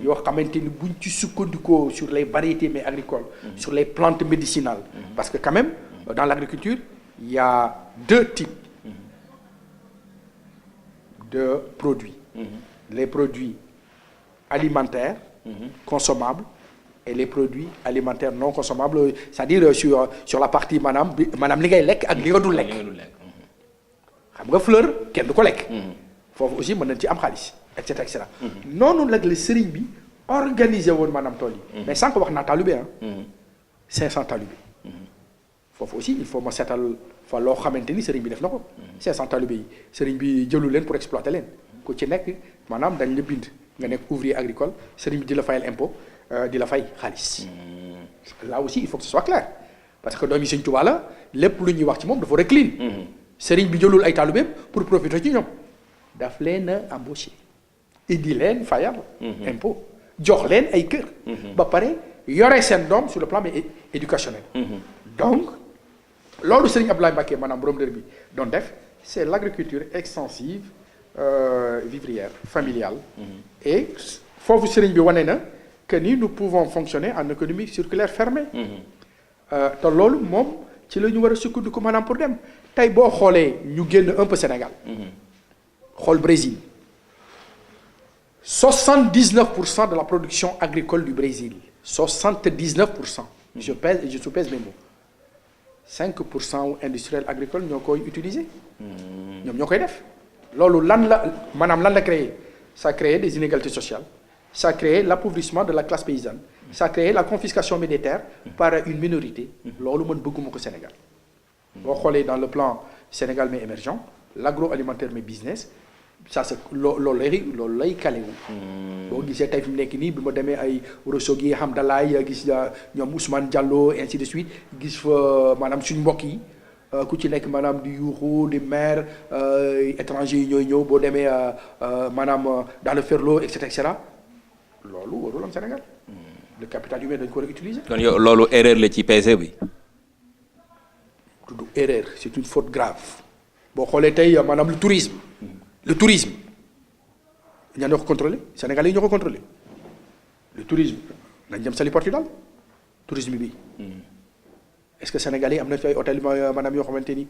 yoo xamante ni buñ ci sukkandikoo sur les variétés mais agricoles sur les plantes médicinales parce que quand même dans l'agriculture il y a 2 types de produits les produits alimentaires consommables et les produits alimentaires non consommables c'est-à-dire sur la partie maanaam li ngay lekk ak li nga dul lekk xam nga fleur kenn du ko lekk foofu aussi mën nañ ci am xaalis et cetera noonu nag la sëriñ bi organisé woon maanaam tool yi mais sànq wax naa talibé 500 talibé foofu aussi il faut ma seetal fa loo xamante ni sëriñ bi def na ko 500 talibé yi sëriñ bi jëlu leen pour exploiter leen ku ci nekk maanaam dañ la bind nga nekk ouvrier agricole sëriñ bi di la fayal impôt di la fay xaalis là aussi il faut que ce soit clair parce que doomi Sëñ Tuubaa la lépp lu ñuy wax ci moom dafa recline. sëriñ bi jëlul ay taalibeem pour profiter ci ñoom daf leen a embauché indi leen fayal impôt jox leen ay kër ba pare yore seen doom sur le plan éducationnel donc loolu sëriñ Abdoulaye Mbacké maanaam borom dër bi doon def c'est l'agriculture extensive vivrière familiale et foofu sëriñ bi wane na que ni nous pouvons fonctionner en économie circulaire fermée te loolu moom ci la ñu war a sukkandiku maanaam pour dem tey boo xoolee ñu génn un peu Sénégal xool Brésil 79% de la production agricole du Brésil 79% je pèse et je soupèse mes mots 5% wu industriel agricole ñoo koy utiliser ñoom ñoo koy def loolu lan la maanaam lan la créé ça a créé des inégalités sociales ça a créé l'appauvrissement de la classe paysanne ça a créé la confiscation militaire par une minorité loolu man bëgguma ko Sénégal boo xoolee dans le plan Sénégal mais émergent l'agroalimentaire mais business ça c'est loolu lay kalewu boo gisee tey fi mu nekk nii bi ma demee ay Ourossogui Hamdalaye gis ñoom Ousmane Diallo ainsi de suite gis fa maanaam suñu mbokk yi ku ci nekk maanaam di yuuxu di maire étranger yi ñooy ñëw boo demee maanaam dans le Ferlo et cetera loolu warul am Sénégal le capital humain dañ ko war a utiliser. kon yow loolu erreur la ci PSE bi. du erreur c'est une faute grave boo xoolee tey maanaam le tourisme ñaa ñoo ko contrôlé Sénégalais yi ñoo ko contrôlé le tourisme nañ dem Saly Portudal tourisme bi est-ce que Sénégalais yi am na fi ay hôtel maanaam yoo xamante ni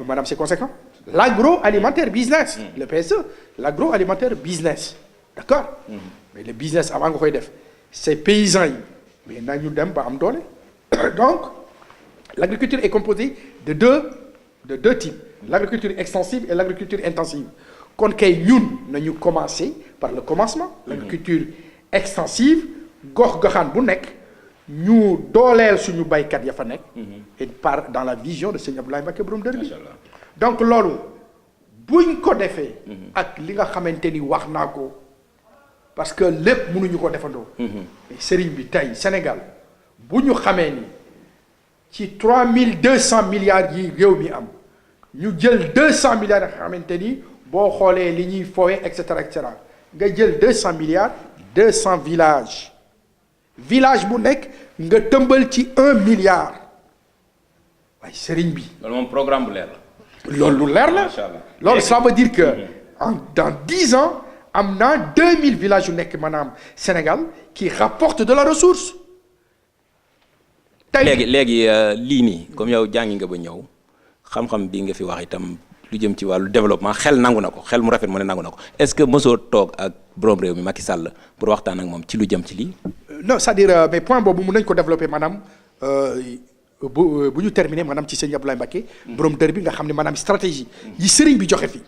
maanaam c'est conséquent l'agroalimentaire business le PSE l'agroalimentaire business d'accord mais le business avant nga koy def c'est paysans yi mais nañu dem ba am doole donc l'agriculture est composée de deux types l'agriculture extensive et l'agriculture intensive kon kay ñun nañu commencer par le commencement l'agriculture extensive gox-goxaan bu nekk ñu dooleel suñu baykat ya fa nekk et par dans la vision de Serigne Abdoulaye Mbacké borom dër bi donc loolu buñ ko defee ak li nga xamante ni wax naa ko parce que lépp mënuñu ko defandoo mais Serigne bi tey Sénégal bu ñu xamee ni ci 3200 milliards yi réew mi am ñu jël 200 milliards nga xamante ni boo xoolee li ñuy foowe et cetera nga jël 200 milliards 200 village bu nekk nga tëmbal ci 1 milliard waaye sëriñ bi. loolu moom programme bu leer la. loolu lu leer la macha allah loolu ça veut dire que dans 10 ans am na 2000 villages yu nekk maanaam Sénégal qui rapportent de la ressource. tey léegi lii nii comme yow jàngi nga ba ñëw xam-xam bii nga fi wax itam lu jëm ci wàllu développement xel nangu na ko xel mu rafet mu ne nangu na ko est-ce que mosoo toog ak borom réew mi Macky Sall pour waxtaan ak moom ci lu jëm ci lii. non c'est-à-dire mais point boobu mën nañ ko développer maanaam bu ñu terminer maanaam ci sëñ Abdoulaye Mbacké borom dër bi nga xam ne maanaam stratégie yi sëriñ bi joxe fi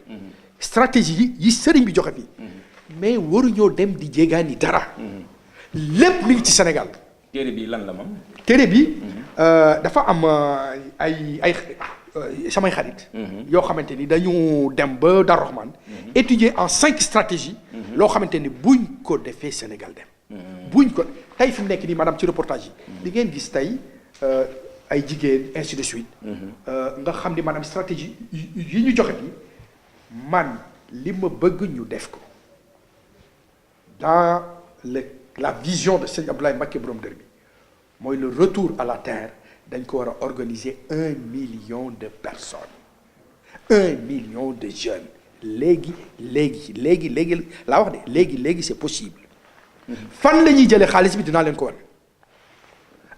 stratégie yi sëriñ bi joxe fi mais waruñoo dem di jéegaani dara lépp mi ngi ci Sénégal. téere bi lan la moom. téere bi dafa am ay samay xarit. yoo xamante ni dañu dem ba Darou Rahmane étudier en 5 stratégies. loo xamante ni buñ ko defee Sénégal dem. buñ ko tey fi mu nekk nii maanaam ci reportage yi. di ngeen gis tey ay jigéen ainsi de suite. nga xam ni maanaam stratégie yi ñu joxe bi man li ma bëgg ñu def ko dans la vision de Serigne Abdoulaye Mbacké borom dër bi mooy le retour à la terre dañ ko war a organiser 1 million de personnes 1 million de jeunes léegi laa wax de léegi c'est possible fan la ñuy jëlee xaalis bi dinaa leen ko war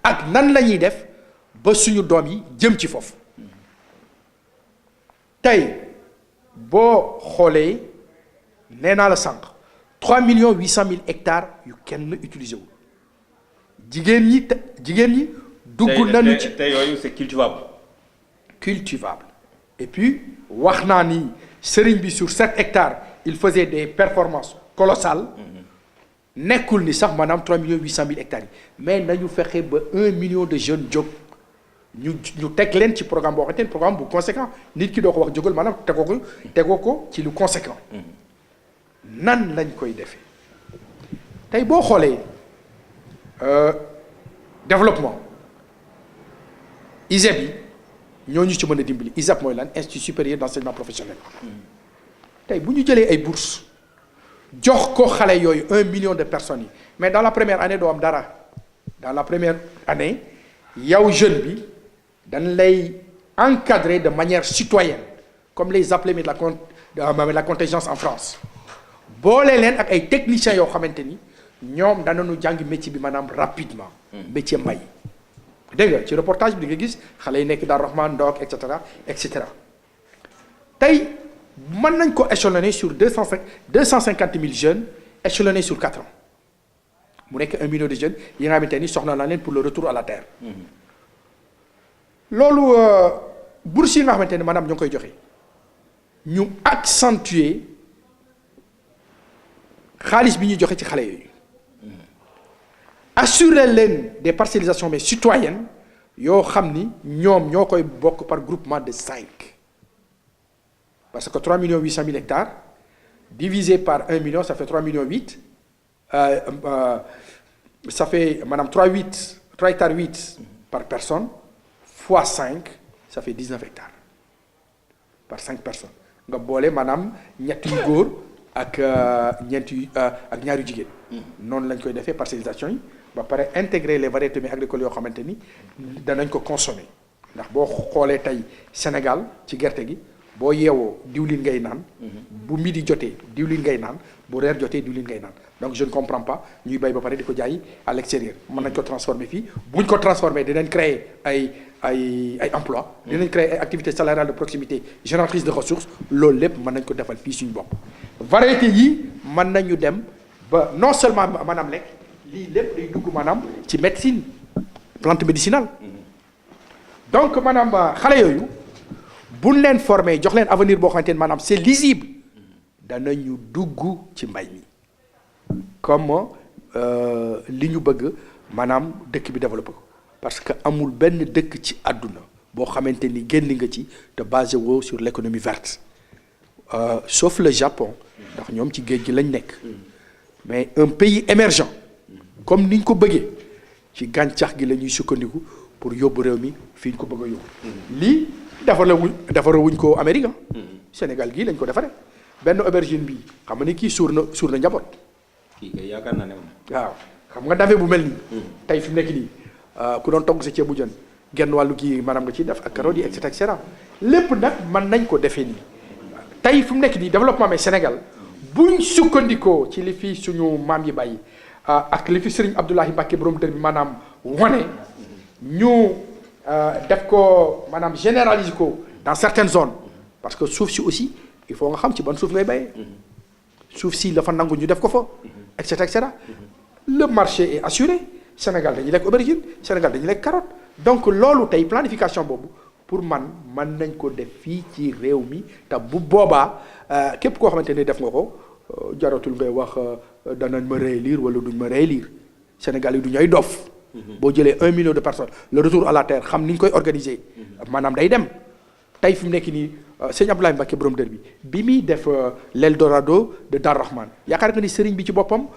ak nan la ñuy def ba suñu doom yi jëm ci foofu tey boo xoolee nee naa la sànq 3,800,000 hectares yu kenn utilisé wul jigéen ñi dugg nañu ci te yooyu c'est cultivable et puis wax naa ni sëriñ bi sur 7 hectares il faisait des performances colossales nekkul ni sax maanaam 3,800,000 hectares yi mais nañu fexe ba 1 million de jeunes jóg ñu teg leen ci programme boo xamante ne programme bu conséquent nit ki doo ko wax jógal maanaam tegoo ko ci lu conséquent nan lañ koy defee tey boo xoolee développement ISEP yi ñooñu ci mën a dimbali ISEP mooy lan institut supérieur d'enseignement professionnel tey bu ñu jëlee ay bourses jox ko xale yooyu 1 million de personnes yi mais dans la première année doo am dara dans la première année yow jeune bi dañ lay encadrer de manière citoyenne comme les appelés mais la contingence en France boole leen ak ay techniciens yoo xamante ni ñoom danañu jàng métier bi maanaam rapidement métier mbay dégg nga ci reportage bi di nga gis xale yi nekk Darou Rahman Ndok et cetera tey mën nañ ko échelonner sur 250 000 jeunes échelonnés sur 4 ans mu nekk 1 million de jeunes yi nga xamante ni soxla na leen pour le retour à la terre loolu bourse yi nga xamante ni maanaam ñoo ngi koy joxe ñu accentuer xaalis bi ñuy joxe ci xale yooyu assurer leen des parcellisations mais citoyennes yoo xam ni ñoom ñoo koy bokk par groupement de 5 parce que 3 800 000 hectares divisé par 1 million ça fait 3 800 000 ça fait maanaam 3 hectares 8 par personne fois 5 ça fait 19 hectares par 5 personnes nga boole maanaam ñett yu góor ak ñeent yu ak ñaar yu jigéen. noonu lañ koy defee parcellisation yi ba pare intégrer les variétés agricoles yoo xamante ni danañ ko consommer ndax boo xoolee tey Sénégal ci gerte gi boo yeewoo diwlin ngay naan. bu midi jotee diwlin ngay naan bu reer jotee diwlin ngay naan donc je ne comprends pas ñuy bay ba pare di ko jaay à l'extérieur mën nañ ko transformer fii buñ ko transformer dinañ créer ay emploi dinañ créer ay activités salariales de proximité génératrices de ressources loolu lépp mën nañ ko defal fii suñu bopp variété yi mën nañu dem ba non seulement maanaam lekk lii lépp day dugg maanaam ci médecine plante médicinale donc maanaam xale yooyu buñ leen former jox leen avenir boo xamante ne maanaam c'est lisible danañu dugg ci mbay mi comme li ñu bëgg maanaam dëkk bi développé ko parce que amul benn dëkk ci àdduna boo xamante ni génn nga ci te basé woo sur l'économie verte sauf le Japon ndax ñoom ci géej gi lañ nekk mais un pays émergent comme niñ ko bëggee ci gàncax gi la ñuy sukkandiku pour yóbbu réew mi fi ñu ko bëgg a yóbbu lii defarawuñ ko Amérique Sénégal gii lañ ko defaree benn aubergine bi xam nga ni kii suur na njaboot. kii kay yaakaar naa ne waaw xam nga dafe bu mel nii. tey fi mu nekk nii ku doon togg sa ceebu jën genn wàllu kii maanaam nga ciy def ak carottes yi et cetera lépp nag mën nañ ko defee nii tey fi mu nekk nii développement mais Sénégal buñ sukkandikoo ci li fi suñu maam yi bàyyi ak li fi Serigne Abdoulahi Mbacké borom dër bi maanaam wane ñu def ko maanaam généraliser ko dans certaines zones parce que suuf si aussi il faut nga xam ci ban suuf ngay bayee suuf si dafa nangu ñu def ko fa et cetera le marché est assuré Sénégal dañuy lekk aubergine Sénégal dañuy lekk carotte donc loolu tey planification boobu pour man mën nañ ko def fii ci réew mi te bu boobaa képp koo xamante ni def nga ko jaratul ngay wax danañ ma réélire wala duñ ma réélire Sénégal yi du ñooy dof boo jëlee 1 million de personnes le retour à la terre xam ni ñu koy organiser maanaam day dem tey fi mu nekk nii sëñ Abdoulaye Mbacké borom dër bi muy def l'Eldorado de Darou Rahman yaakaar nga ni sëriñ bi ci boppam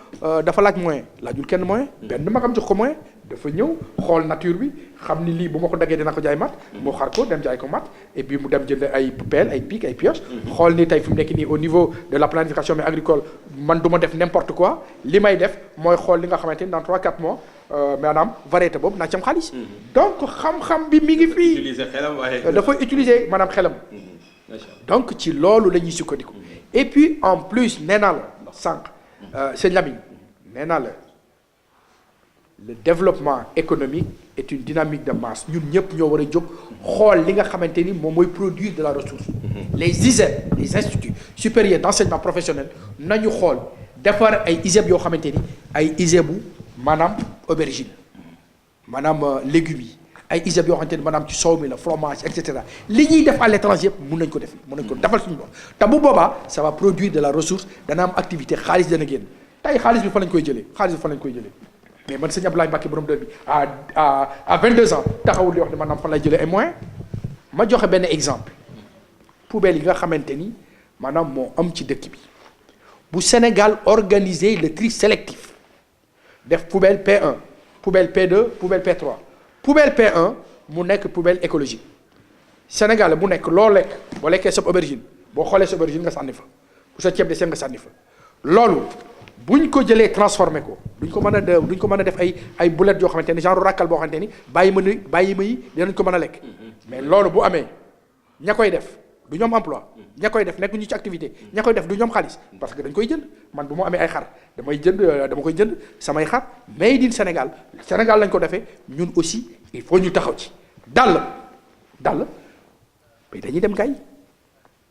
dafa laaj moyen laajul kenn moyen benn magam jox ko moyen dafa ñëw xool nature bi xam ni lii bu ma ko daggee dina ko jaay mat mu xar ko dem jaay ko mat et puis mu dem jënd ay pelle ay pic ay pioche xool ni tey fi mu nekk nii au niveau de la planification mais agricole man du ma def n'importe quoi li may def mooy xool li nga xamante ni dans 3-4 mois maanaam variété boobu naa ci am xaalis donc xam-xam bi mi ngi fii dafay utiliser maanaam xelam donc ci loolu la ñuy sukkandiku et puis en plus nee naa la sànq sëñ Lamine nee naa la le développement économique est une dynamique de masse ñun ñëpp ñoo war a jóg xool li nga xamante ni moom mooy produire de la ressource les ISEP les instituts supérieurs d'enseignement professionnel nañu xool defar ay ISEP yoo xamante ni ay ISEP bu maanaam aubergine maanaam légumes yi ay ISEP yoo xamante ni maanaam ci soow mi la fromage et cetera li ñuy def à l'étranger yëpp mun nañ ko def mun nañ ko defal suñu bopp te bu boobaa ça va produire de la ressource dana am activité xaalis dana génn tey xaalis bi fa lañ koy jëlee mais man sëñ Abdoulaye Mbacké borom dër bi à 22 ans taxawul di wax ne maanaam fan lay jëlee ay moyens ma joxe benn exemple poubelle yi nga xamante ni maanaam moo am ci dëkk bi bu Sénégal organiser le tri sélectif def poubelle P1 poubelle P2 poubelle P3 poubelle P1 mu nekk poubelle écologique Sénégal bu nekk loo lekk boo lekkee sa aubergine boo xoolee sa aubergine nga sànni fa bu sa ceeb de seen nga sànni fa loolu buñ ko jëlee transformé ko duñ ko mën a def ay boulettes yoo xamante ni genre rakkal boo xamante ni bàyyi ma yi dinañ ko mën a lekk mais loolu bu amee ña koy def du ñoom emploi ña koy def nekk ñu ci activité ña koy def du ñoom xaalis parce que dañ koy jënd man bu ma amee ay xar dama koy jënd samay xar made in Sénégal lañ ko defee ñun aussi il faut ñu taxaw ci dàll mais dañuy dem gars yi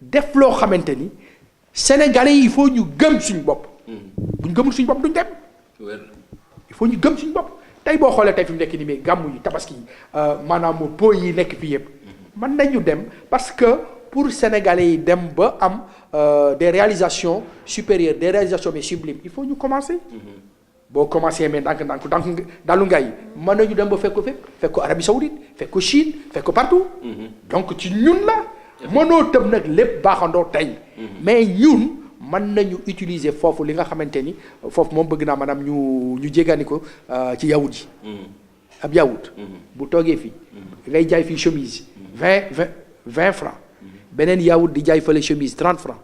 def loo xamante ni Sénégalais yi il faut ñu gëm suñu bopp buñ gëmul suñu bopp duñ dem il faut ñu gëm suñu bopp tey boo xoolee tey fi mu nekk nii mais gàmmu yi tabaski yi maanaam po yi nekk fii yëpp mën nañu dem parce que pour Sénégalais yi dem ba am des réalisations supérieures des réalisations mais sublimes il faut ñu commencer boo commencé mais ndànk dalu ngay yi mën nañu dem ba fekk ko fépp fekk ko Arabie Saoudite fekk ko Chine fekk ko partout donc ci ñun la mënoo tëb nag lépp baaxandoo tey mais ñun mën nañu utiliser foofu li nga xamante ni foofu moom bëgg naa maanaam ñu jéggaani ko ci yawut yi ab yawut bu toogee fii ngay jaay fii chemise 20 francs beneen yawut di jaay fële chemise 30 francs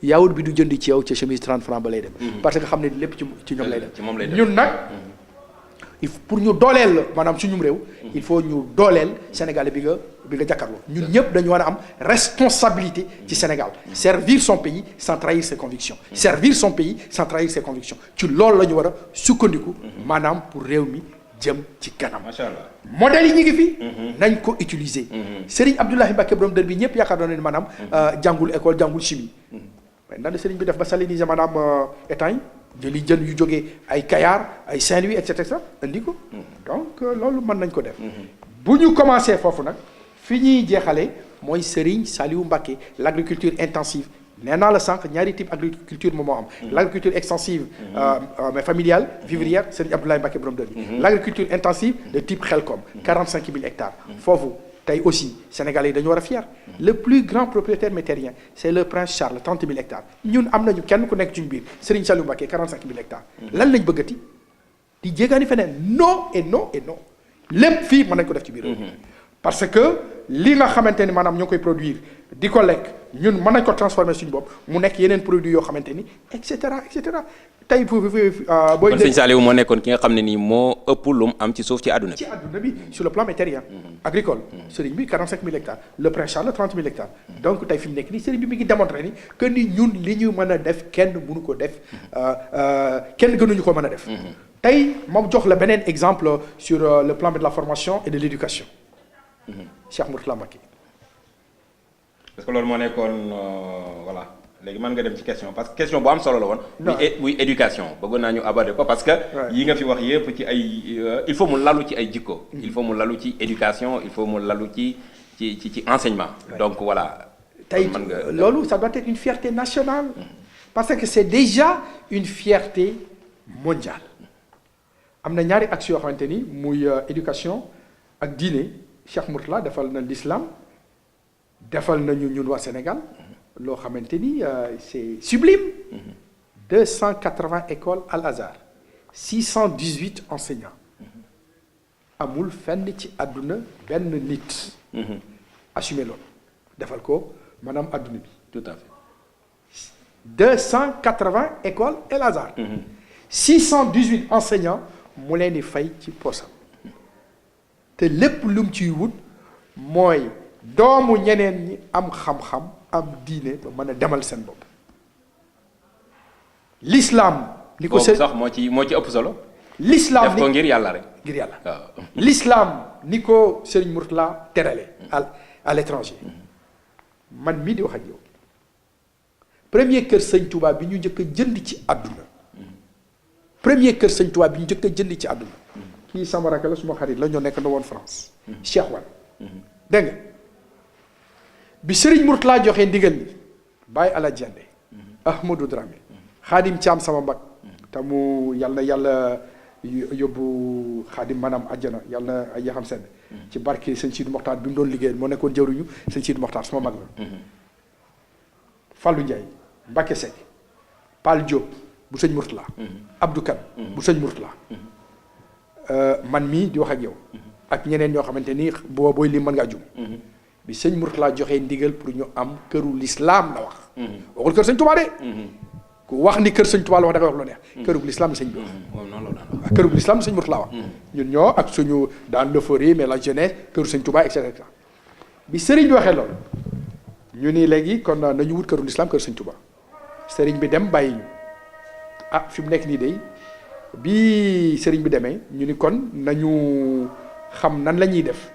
yawut bi du jënd ci yow ca chemise 30 francs ba lay dem parce que xam ne lépp ci ñoom lay dem ñun nag pour ñu dooleel maanaam suñum réew il faut ñu dooleel Sénégal bi nga jàkkaarloo ñun ñëpp dañu war a am responsabilité ci Sénégal servir son pays sans trahir ses convictions servir son pays sans trahir ses convictions ci loolu la ñu war a sukkandiku maanaam pour réew mi jëm ci kanam macha allah modèle yi ñu ngi fi nañ ko utiliser Serigne Abdoulaye Mbacké borom dër bi ñëpp yaakaar naa ne maanaam jàngul école jàngul chimie mais nan la Serigne bi def ba saliniser maanaam état yi jëli jën yu jógee ay Kayar ay Saint-Louis et cetera indi ko donc loolu mën nañ ko def bu ñu commencé foofu nag fi ñuy jeexalee mooy Serigne Saliou Mbacké l'agriculture intensive nee naa la sànq ñaari type agriculture moom moo am l'agriculture extensive mais familiale vivrière Serigne Abdoulaye Mbacké borom dër bi l'agriculture intensive de type Khelcom 45 000 hectares foofu tey aussi Sénégalais yi dañu war a fier le plus grand propriétaire métérien c'est le prince Charles 30 000 hectares ñun am nañu kenn ku nekk ci biir Serigne Saliou Mbacké 45 000 hectares lan lañ bëggati di jéegaani feneen non et non et non lépp fii mën nañ ko def ci biir parce que li nga xamante ni maanaam ñoo koy produire di ko lekk ñun mën nañ ko transformer suñu bopp mu nekk yeneen produits yoo xamante ni et cetera tey booy kon sëñ Saliou moo nekkoon ki nga xam ne nii moo ëpp lu mu am ci suuf ci àdduna bi sur le plan métérien agricole sëriñ bi 45 000 hectares le prince Charles 30 000 hectares donc tey fi mu nekk nii sëriñ bi mi ngi démontré ni que ni ñun li ñu mën a def kenn mënu ko def kenn gënuñu ko mën a def tey moom jox la beneen exemple sur le plan de la formation et de l'éducation Cheikh Mourtala Mbacké parce que loolu moo nekkoon voilà léegi mën nga dem ci question parce que question bu am solo la woon. muy éducation bëggoon naa ñu aborder ko parce que. yi nga fi wax yëpp ci ay il faut mu lalu ci ay jikko. il faut mu lalu ci éducation il faut mu lalu ci enseignement. donc voilà. tey loolu ça doit être une fierté nationale. parce que c'est déjà une fierté mondiale. am na ñaari action yoo xamante ni muy éducation ak diine Cheikh Mourtala defal na l'islam defal nañu ñun waa Sénégal. loo xamante ni c'est sublime 280 écoles Al Azhar 618 enseignants amul fenn ci àdduna benn nit assumé loolu defal ko maanaam àdduna bi tout à fait 280 écoles Al Azhar 618 enseignants mu leen di fay ci posam te lépp lu mu ciy wut mooy doomu ñeneen ñi am xam-xam am diine ba mën a demal seen bopp l'islam ni ko sax moo ci ëpp solo l'islam def ko ngir yàlla rek ngir yàlla waaw l'islam ni ko Serigne Mourtala terale à l'étranger man mii di wax ak yow premier kër Sëñ Touba bi ñu njëkk a jënd ci àdduna premier kër Sëñ Touba bi ñu njëkk a jënd ci àdduna kii sama rakk la suma xarit la ñoo nekk na woon France Cheikh Wane dégg nga bi Serigne Mourtala joxee ndigal li Baye Ala Diandé Ahmadou Dramé Khadim Thiam sama mbag te mu yàlla na yàlla yóbbu Khadim maanaam àjjana yàlla na ay yaxam sedd ci barke sëñ Sidou Mokhtar bi mu doon liggéeyal moo nekkoon jëwriñu sëñ Sidou Mokhtar sama mag la Fallou Ndiaye Mbacké Seck Pal Diop bu sëñ Mourtala Abdou Kane bu sëñ Mourtala man mii di wax ak yow ak ñeneen ñoo xamante ni booy lim mën ngaa jum. bi sëñ Mourtala joxee ndigal pour ñu am këru l'islam la wax. waxul kër sëñ Touba de. ku wax ni kër sëñ Touba la wax da ngay wax lu neex. këru l'islam la sëñ bi wax. moom noonu la daan wax. këru l'islam la sëñ Mourtala wax. ñun ñoo ak suñu dans l'euphorie mais la jeunesse këru sëñ Touba et cetera. bi sëriñ bi waxee loolu ñu ni léegi kon nañu wut këru l'islam kër sëñ Touba sëriñ bi dem bàyyi ñu fi mu nekk nii day bi sëriñ bi demee ñu ni kon nañu xam nan la ñuy def.